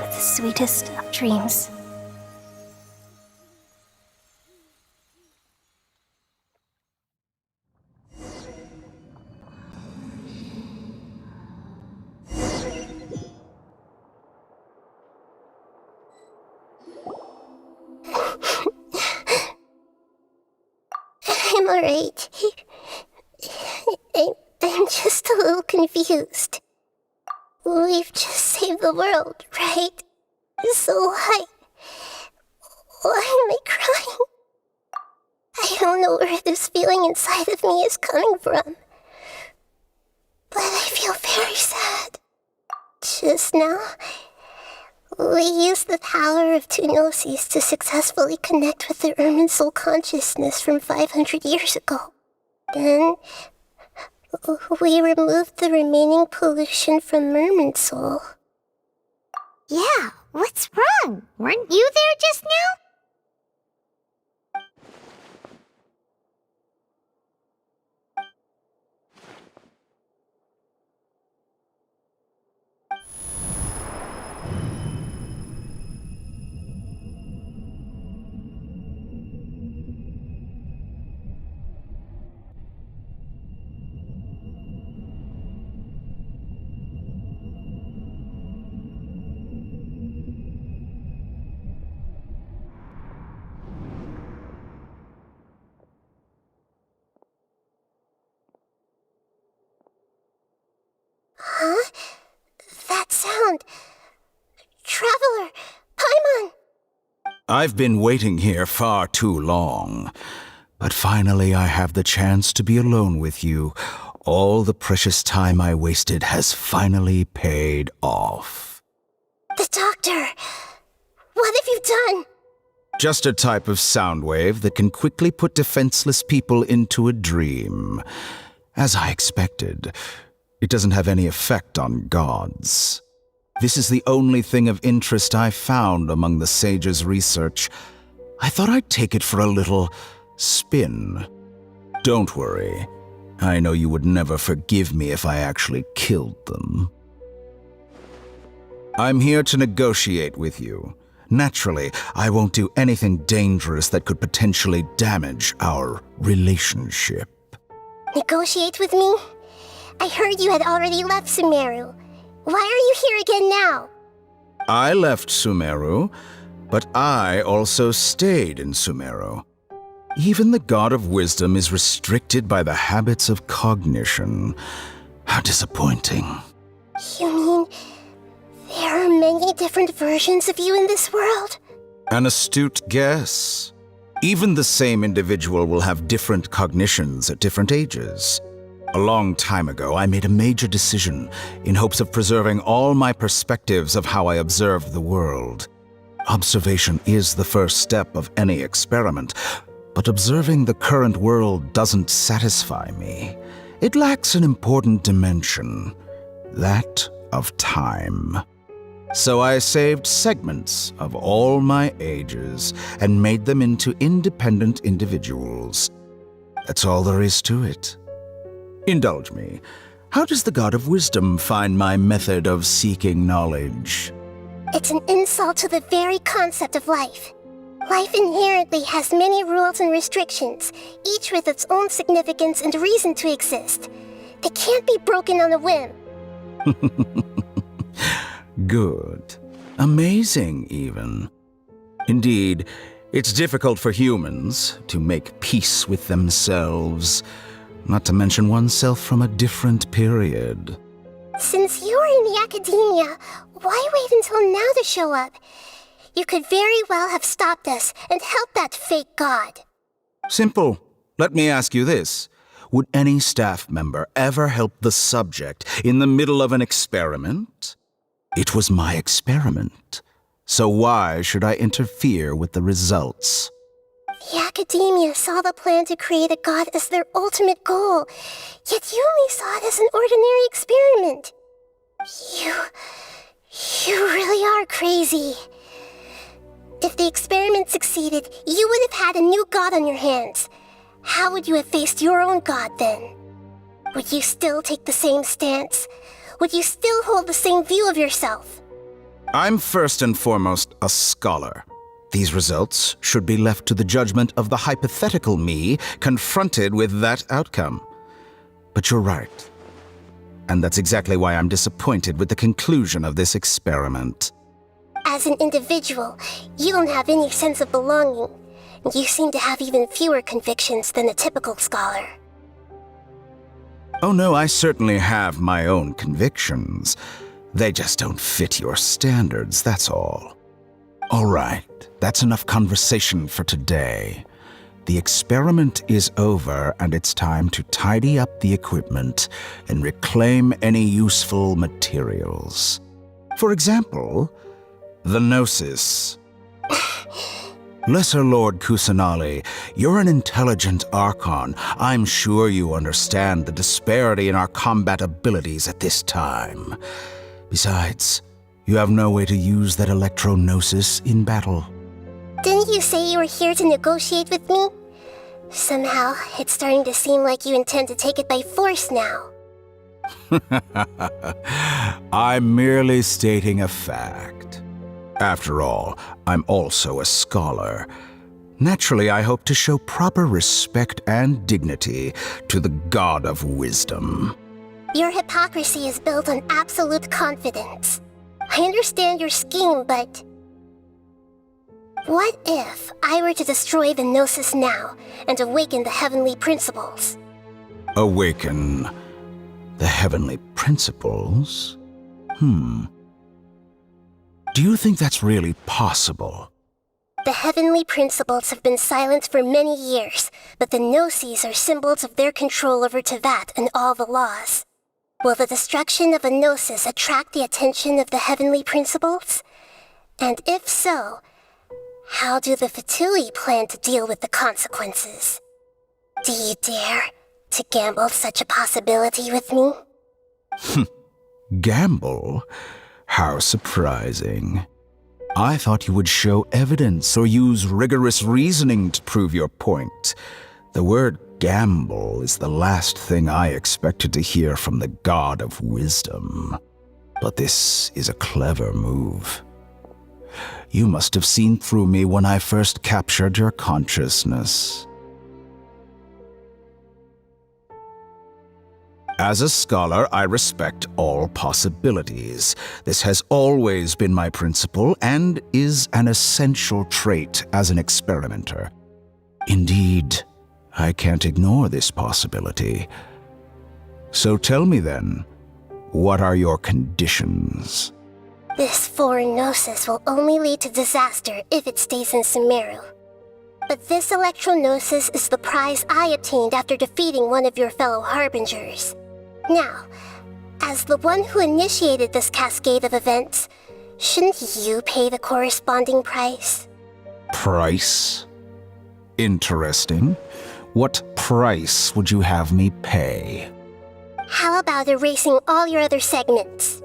with the sweetest of dreams. I'm alright. I'm just a little confused. We've just saved the world, right? So why am I crying? I don't know where this feeling inside of me is coming from, but I feel very sad. Just now, we used the power of two gnosis to successfully connect with the Ermin soul consciousness from 500 years ago. Then, we removed the remaining pollution from Merman Soul. Yeah, what's wrong? Weren't you there just now? Huh? That sound. Traveler! Paimon! I've been waiting here far too long, but finally I have the chance to be alone with you. All the precious time I wasted has finally paid off. The doctor! What have you done? Just a type of sound wave that can quickly put defenseless people into a dream. As I expected, it doesn't have any effect on gods. This is the only thing of interest I found among the sage's research. I thought I'd take it for a little spin. Don't worry. I know you would never forgive me if I actually killed them. I'm here to negotiate with you. Naturally, I won't do anything dangerous that could potentially damage our relationship. Negotiate with me? I heard you had already left Sumeru. Why are you here again now? I left Sumeru, but I also stayed in Sumeru. Even the God of Wisdom is restricted by the habits of cognition. How disappointing. You mean there are many different versions of you in this world? An astute guess. Even the same individual will have different cognitions at different ages. A long time ago, I made a major decision in hopes of preserving all my perspectives of how I observed the world. Observation is the first step of any experiment, but observing the current world doesn't satisfy me. It lacks an important dimension, that of time. So I saved segments of all my ages and made them into independent individuals. That's all there is to it. Indulge me. How does the God of Wisdom find my method of seeking knowledge? It's an insult to the very concept of life. Life inherently has many rules and restrictions, each with its own significance and reason to exist. They can't be broken on a whim. Good. Amazing, even. Indeed, it's difficult for humans to make peace with themselves, not to mention oneself from a different period. Since you're in the academia, why wait until now to show up? You could very well have stopped us and helped that fake god. Simple. Let me ask you this. Would any staff member ever help the subject in the middle of an experiment? It was my experiment. So why should I interfere with the results? The academia saw the plan to create a god as their ultimate goal, yet you only saw it as an ordinary experiment. You really are crazy. If the experiment succeeded, you would have had a new god on your hands. How would you have faced your own god then? Would you still take the same stance? Would you still hold the same view of yourself? I'm first and foremost a scholar. These results should be left to the judgment of the hypothetical me confronted with that outcome. But you're right. And that's exactly why I'm disappointed with the conclusion of this experiment. As an individual, you don't have any sense of belonging. You seem to have even fewer convictions than a typical scholar. Oh no, I certainly have my own convictions. They just don't fit your standards, that's all. All right, that's enough conversation for today. The experiment is over, and it's time to tidy up the equipment and reclaim any useful materials. For example, the Gnosis. Lesser Lord Kusanali, you're an intelligent Archon. I'm sure you understand the disparity in our combat abilities at this time. Besides, you have no way to use that Electro-Gnosis in battle. Didn't you say you were here to negotiate with me? Somehow, it's starting to seem like you intend to take it by force now. I'm merely stating a fact. After all, I'm also a scholar. Naturally, I hope to show proper respect and dignity to the God of Wisdom. Your hypocrisy is built on absolute confidence. I understand your scheme, but... what if I were to destroy the Gnosis now and awaken the heavenly principles? Awaken the heavenly principles? Do you think that's really possible? The heavenly principles have been silent for many years, but the Gnosis are symbols of their control over Tevat and all the laws. Will the destruction of a Gnosis attract the attention of the heavenly principles? And if so, how do the Fatui plan to deal with the consequences? Do you dare to gamble such a possibility with me? Gamble? How surprising. I thought you would show evidence or use rigorous reasoning to prove your point. The word gamble is the last thing I expected to hear from the God of Wisdom. But this is a clever move. You must have seen through me when I first captured your consciousness. As a scholar, I respect all possibilities. This has always been my principle and is an essential trait as an experimenter. Indeed, I can't ignore this possibility. So tell me then, what are your conditions? This foreign gnosis will only lead to disaster if it stays in Sumeru. But this electro-gnosis is the prize I obtained after defeating one of your fellow harbingers. Now, as the one who initiated this cascade of events, shouldn't you pay the corresponding price? Price? Interesting. What price would you have me pay? How about erasing all your other segments?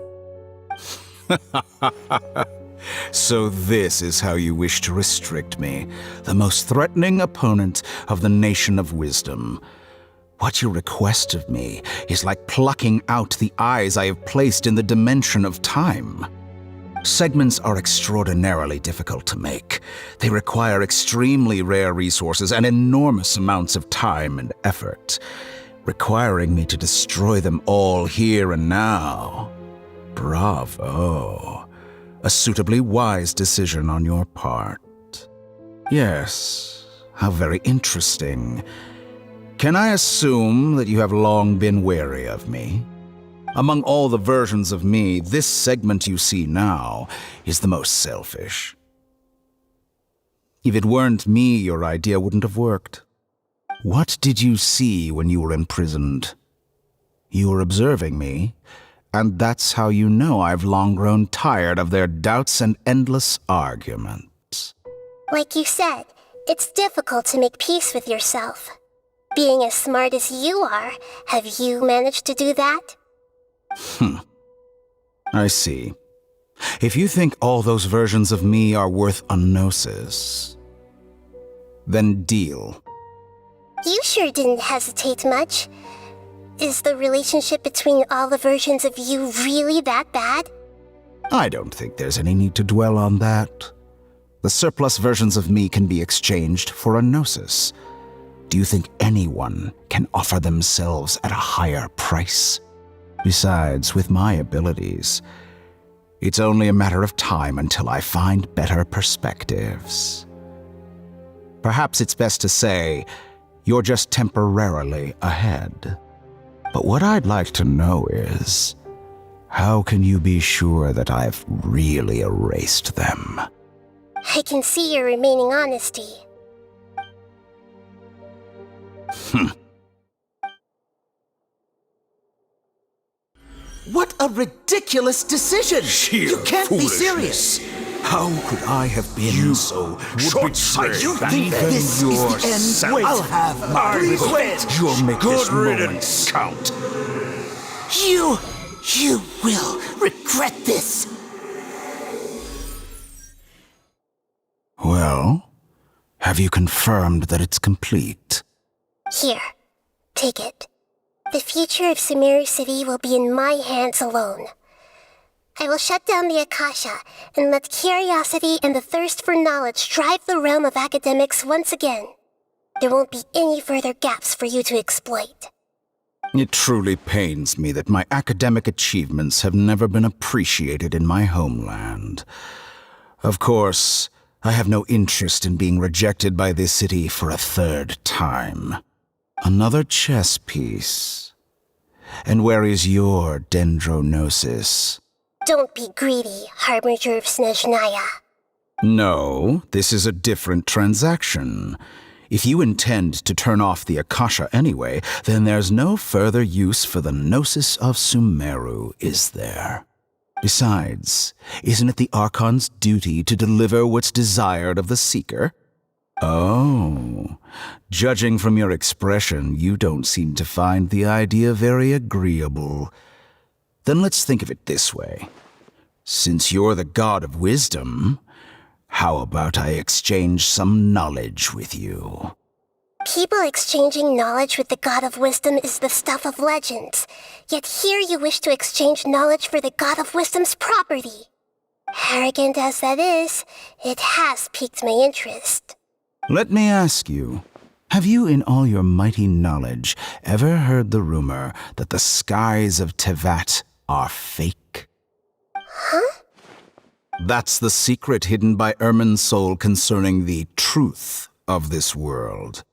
So this is how you wish to restrict me, the most threatening opponent of the Nation of Wisdom. What you request of me is like plucking out the eyes I have placed in the dimension of time. Segments are extraordinarily difficult to make. They require extremely rare resources and enormous amounts of time and effort, requiring me to destroy them all here and now. Bravo. A suitably wise decision on your part. Yes, how very interesting. Can I assume that you have long been wary of me? Among all the versions of me, this segment you see now is the most selfish. If it weren't me, your idea wouldn't have worked. What did you see when you were imprisoned? You were observing me, and that's how you know I've long grown tired of their doubts and endless arguments. Like you said, it's difficult to make peace with yourself. Being as smart as you are, have you managed to do that? I see. If you think all those versions of me are worth a gnosis, then deal. You sure didn't hesitate much. Is the relationship between all the versions of you really that bad? I don't think there's any need to dwell on that. The surplus versions of me can be exchanged for a gnosis. Do you think anyone can offer themselves at a higher price? Besides, with my abilities, it's only a matter of time until I find better perspectives. Perhaps it's best to say, you're just temporarily ahead. But what I'd like to know is, how can you be sure that I've really erased them? I can see your remaining honesty. What a ridiculous decision! Sheer You can't be foolishness. serious! How could I have been so short-sighted? You think that this is the end? Wait. I'll have my revenge! You'll make this Good moment riddance. count. You will regret this! Well, have you confirmed that it's complete? Here, take it. The future of Sumeru City will be in my hands alone. I will shut down the Akasha and let curiosity and the thirst for knowledge drive the realm of academics once again. There won't be any further gaps for you to exploit. It truly pains me that my academic achievements have never been appreciated in my homeland. Of course, I have no interest in being rejected by this city for a third time. Another chess piece. And where is your dendrognosis? Don't be greedy, Harbinger of Snezhnaya. No, this is a different transaction. If you intend to turn off the Akasha anyway, then there's no further use for the Gnosis of Sumeru, is there? Besides, isn't it the Archon's duty to deliver what's desired of the Seeker? Oh, judging from your expression, you don't seem to find the idea very agreeable. Then let's think of it this way. Since you're the god of wisdom, how about I exchange some knowledge with you? People exchanging knowledge with the God of Wisdom is the stuff of legends. Yet here you wish to exchange knowledge for the God of Wisdom's property. Arrogant as that is, it has piqued my interest. Let me ask you, have you in all your mighty knowledge ever heard the rumor that the skies of Tevat are fake? Huh? That's the secret hidden by Irmin's soul concerning the truth of this world.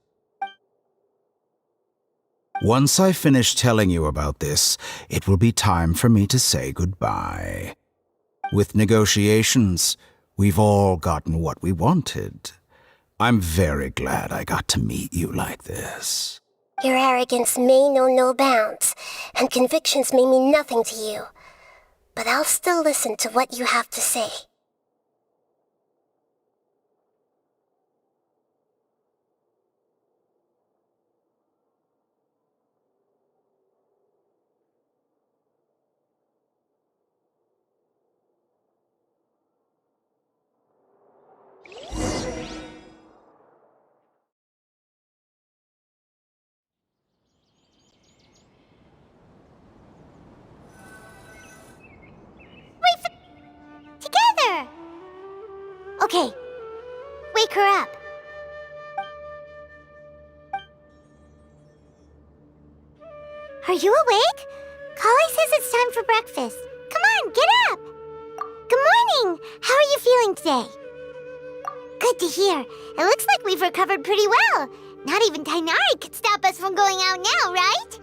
Once I finish telling you about this, it will be time for me to say goodbye. With negotiations, we've all gotten what we wanted. I'm very glad I got to meet you like this. Your arrogance may know no bounds, and convictions may mean nothing to you. But I'll still listen to what you have to say. Together! Okay. Wake her up. Are you awake? Kali says it's time for breakfast. Come on, get up! Good morning! How are you feeling today? Good to hear. It looks like we've recovered pretty well. Not even Tainari could stop us from going out now, right?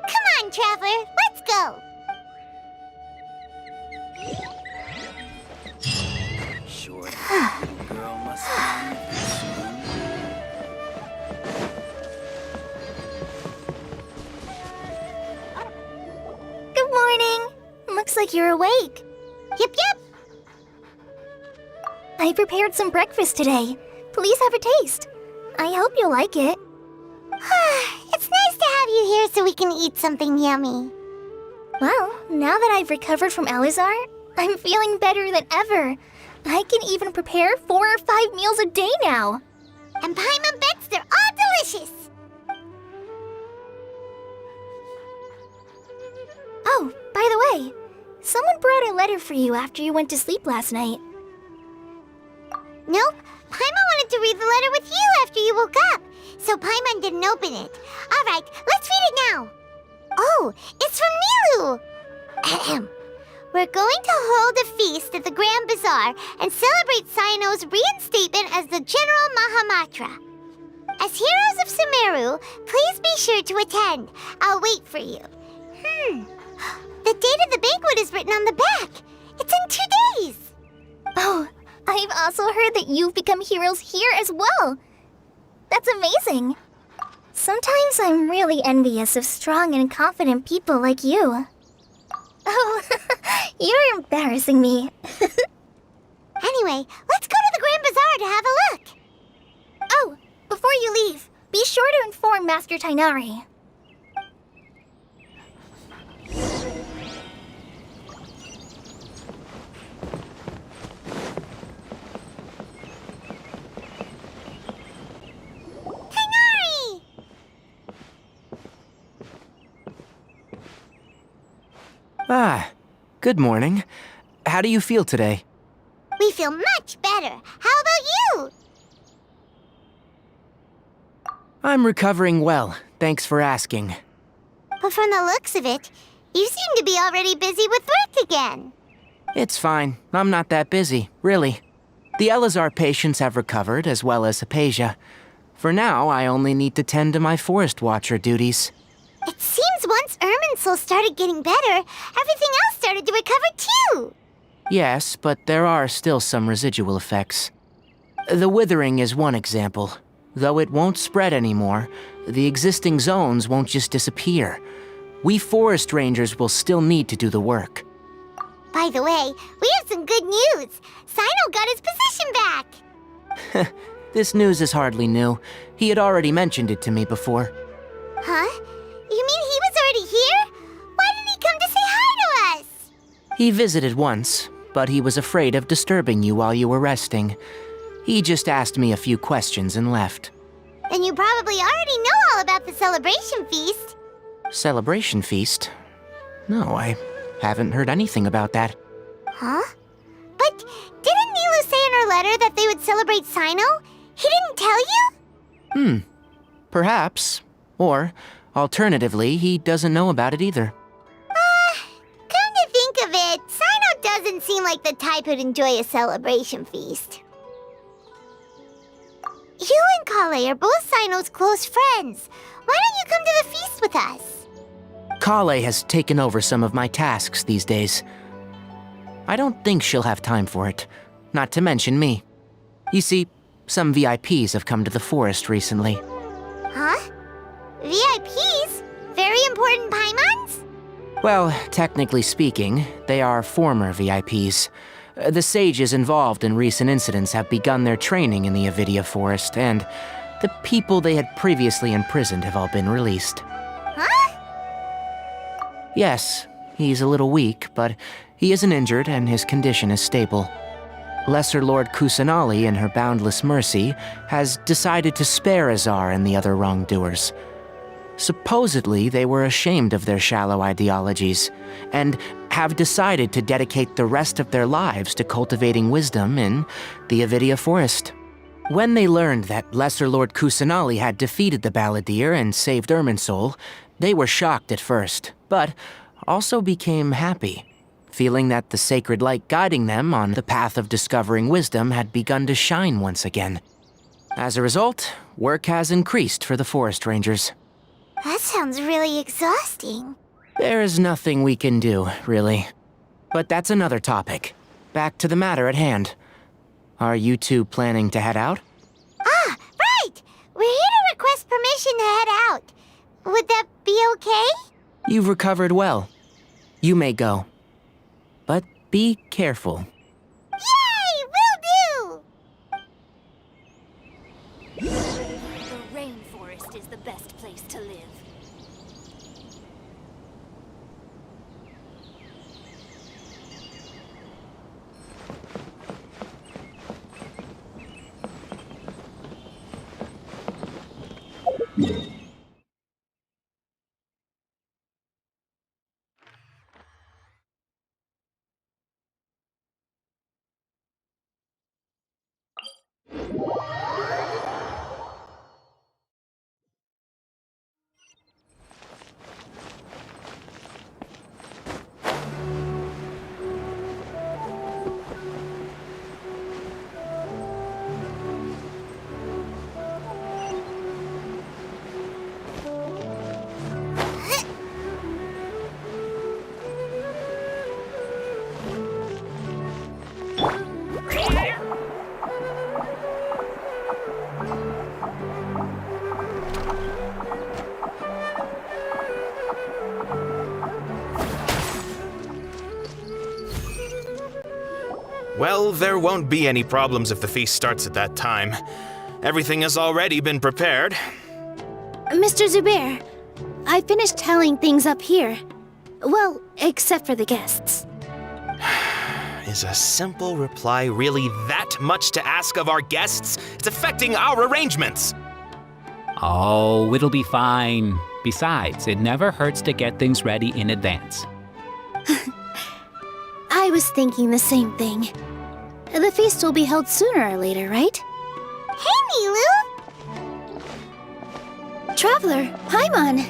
Come on, Traveler, let's go! Sure, that little girl must be Good morning. Looks like you're awake. Yep, yep! I prepared some breakfast today. Please have a taste. I hope you'll like it. It's nice to have you here so we can eat something yummy. Well, now that I've recovered from Elazar, I'm feeling better than ever. I can even prepare 4 or 5 meals a day now. And Paimon bets they're all delicious! Oh, by the way, someone brought a letter for you after you went to sleep last night. Nope, Paimon wanted to read the letter with you after you woke up, so Paimon didn't open it. Alright, let's read it now. Oh, it's from Nilu! Ahem. We're going to hold a feast at the Grand Bazaar and celebrate Sino's reinstatement as the General Mahamatra. As heroes of Sumeru, please be sure to attend. I'll wait for you. The date of the banquet is written on the back. It's in 2 days. Oh, I've also heard that you've become heroes here as well. That's amazing. Sometimes I'm really envious of strong and confident people like you. Oh, you're embarrassing me. Anyway, let's go to the Grand Bazaar to have a look. Oh, before you leave, be sure to inform Master Tainari. Tainari! Ah, good morning. How do you feel today? We feel much better. How about you? I'm recovering well, thanks for asking. But from the looks of it, you seem to be already busy with work again. It's fine, I'm not that busy, really. The Elazar patients have recovered, as well as Hypatia. For now, I only need to tend to my Forest Watcher duties. It seems once Irminsul started getting better, everything else started to recover too. Yes, but there are still some residual effects. The withering is one example. Though it won't spread anymore, the existing zones won't just disappear. We forest rangers will still need to do the work. By the way, we have some good news. Sino got his position back. This news is hardly new. He had already mentioned it to me before. Huh? You mean he was already here? Why didn't he come to say hi to us? He visited once, but he was afraid of disturbing you while you were resting. He just asked me a few questions and left. Then you probably already know all about the celebration feast. Celebration feast? No, I haven't heard anything about that. Huh? But didn't Nilu say in her letter that they would celebrate Sino? He didn't tell you? Perhaps. Or, alternatively, he doesn't know about it either. Come to think of it, Sino doesn't seem like the type who'd enjoy a celebration feast. You and Kale are both Sino's close friends. Why don't you come to the feast with us? Kale has taken over some of my tasks these days. I don't think she'll have time for it, not to mention me. You see, some VIPs have come to the forest recently. Huh? VIPs? Very important Paimons? Well, technically speaking, they are former VIPs. The sages involved in recent incidents have begun their training in the Avidia Forest, and the people they had previously imprisoned have all been released. Huh? Yes, he's a little weak, but he isn't injured and his condition is stable. Lesser Lord Kusanali, in her boundless mercy, has decided to spare Azar and the other wrongdoers. Supposedly, they were ashamed of their shallow ideologies, and have decided to dedicate the rest of their lives to cultivating wisdom in the Avidia Forest. When they learned that Lesser Lord Kusanali had defeated the Balladeer and saved Irminsul, they were shocked at first, but also became happy, feeling that the sacred light guiding them on the path of discovering wisdom had begun to shine once again. As a result, work has increased for the forest rangers. That sounds really exhausting. There is nothing we can do, really. But that's another topic. Back to the matter at hand. Are you two planning to head out? Ah, right! We're here to request permission to head out. Would that be okay? You've recovered well. You may go. But be careful. Yay! Will do! The rainforest is the best place to live. Well, there won't be any problems if the feast starts at that time. Everything has already been prepared. Mr. Zubair, I finished tallying things up here. Well, except for the guests. Is a simple reply really that much to ask of our guests? It's affecting our arrangements. Oh, it'll be fine. Besides, it never hurts to get things ready in advance. I was thinking the same thing. The feast will be held sooner or later, right? Hey, Nilu! Traveler, Paimon!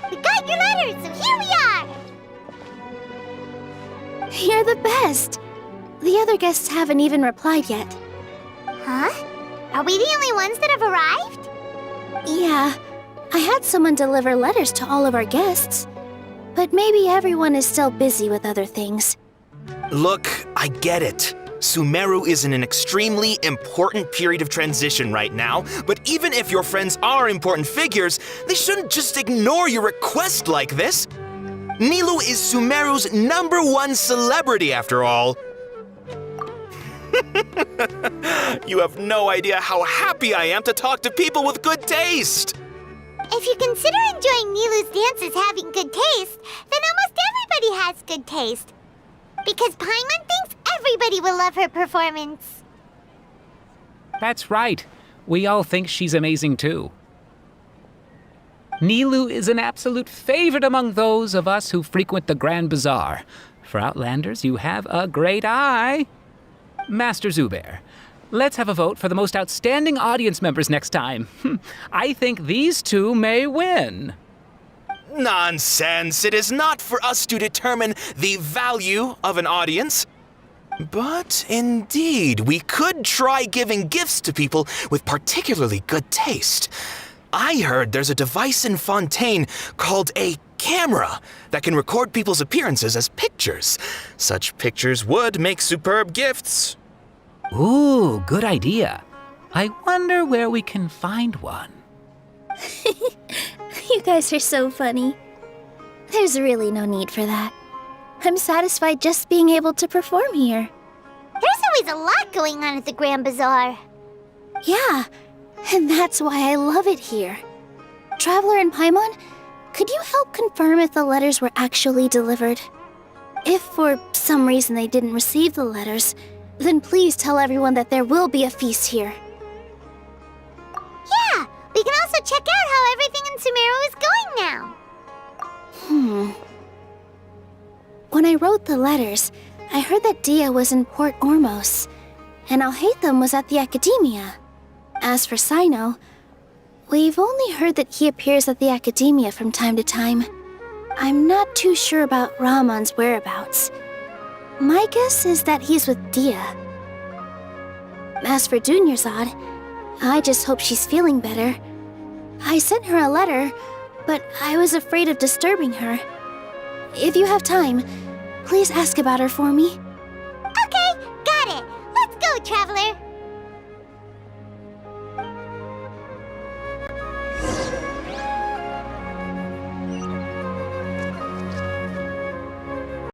We got your letters, so here we are! You're the best! The other guests haven't even replied yet. Huh? Are we the only ones that have arrived? Yeah, I had someone deliver letters to all of our guests. But maybe everyone is still busy with other things. Look, I get it. Sumeru is in an extremely important period of transition right now, but even if your friends are important figures, they shouldn't just ignore your request like this. Nilu is Sumeru's #1 celebrity, after all. You have no idea how happy I am to talk to people with good taste. If you consider enjoying Nilu's dances having good taste, then almost everybody has good taste. Because Paimon thinks everybody will love her performance. That's right. We all think she's amazing too. Nilu is an absolute favorite among those of us who frequent the Grand Bazaar. For Outlanders, you have a great eye. Master Zubair, let's have a vote for the most outstanding audience members next time. I think these two may win. Nonsense! It is not for us to determine the value of an audience. But indeed, we could try giving gifts to people with particularly good taste. I heard there's a device in Fontaine called a camera that can record people's appearances as pictures. Such pictures would make superb gifts. Ooh, good idea. I wonder where we can find one. You guys are so funny. There's really no need for that. I'm satisfied just being able to perform here. There's always a lot going on at the Grand Bazaar. Yeah, and that's why I love it here. Traveler and Paimon, could you help confirm if the letters were actually delivered? If for some reason they didn't receive the letters, then please tell everyone that there will be a feast here. Yeah, we can also check out how everything in Sumeru is going now. When I wrote the letters, I heard that Dia was in Port Ormos, and Alhaitham was at the Academia. As for Sino, we've only heard that he appears at the Academia from time to time. I'm not too sure about Rahman's whereabouts. My guess is that he's with Dia. As for Dunyarzad, I just hope she's feeling better. I sent her a letter, but I was afraid of disturbing her. If you have time, please ask about her for me. Okay, got it. Let's go, Traveler.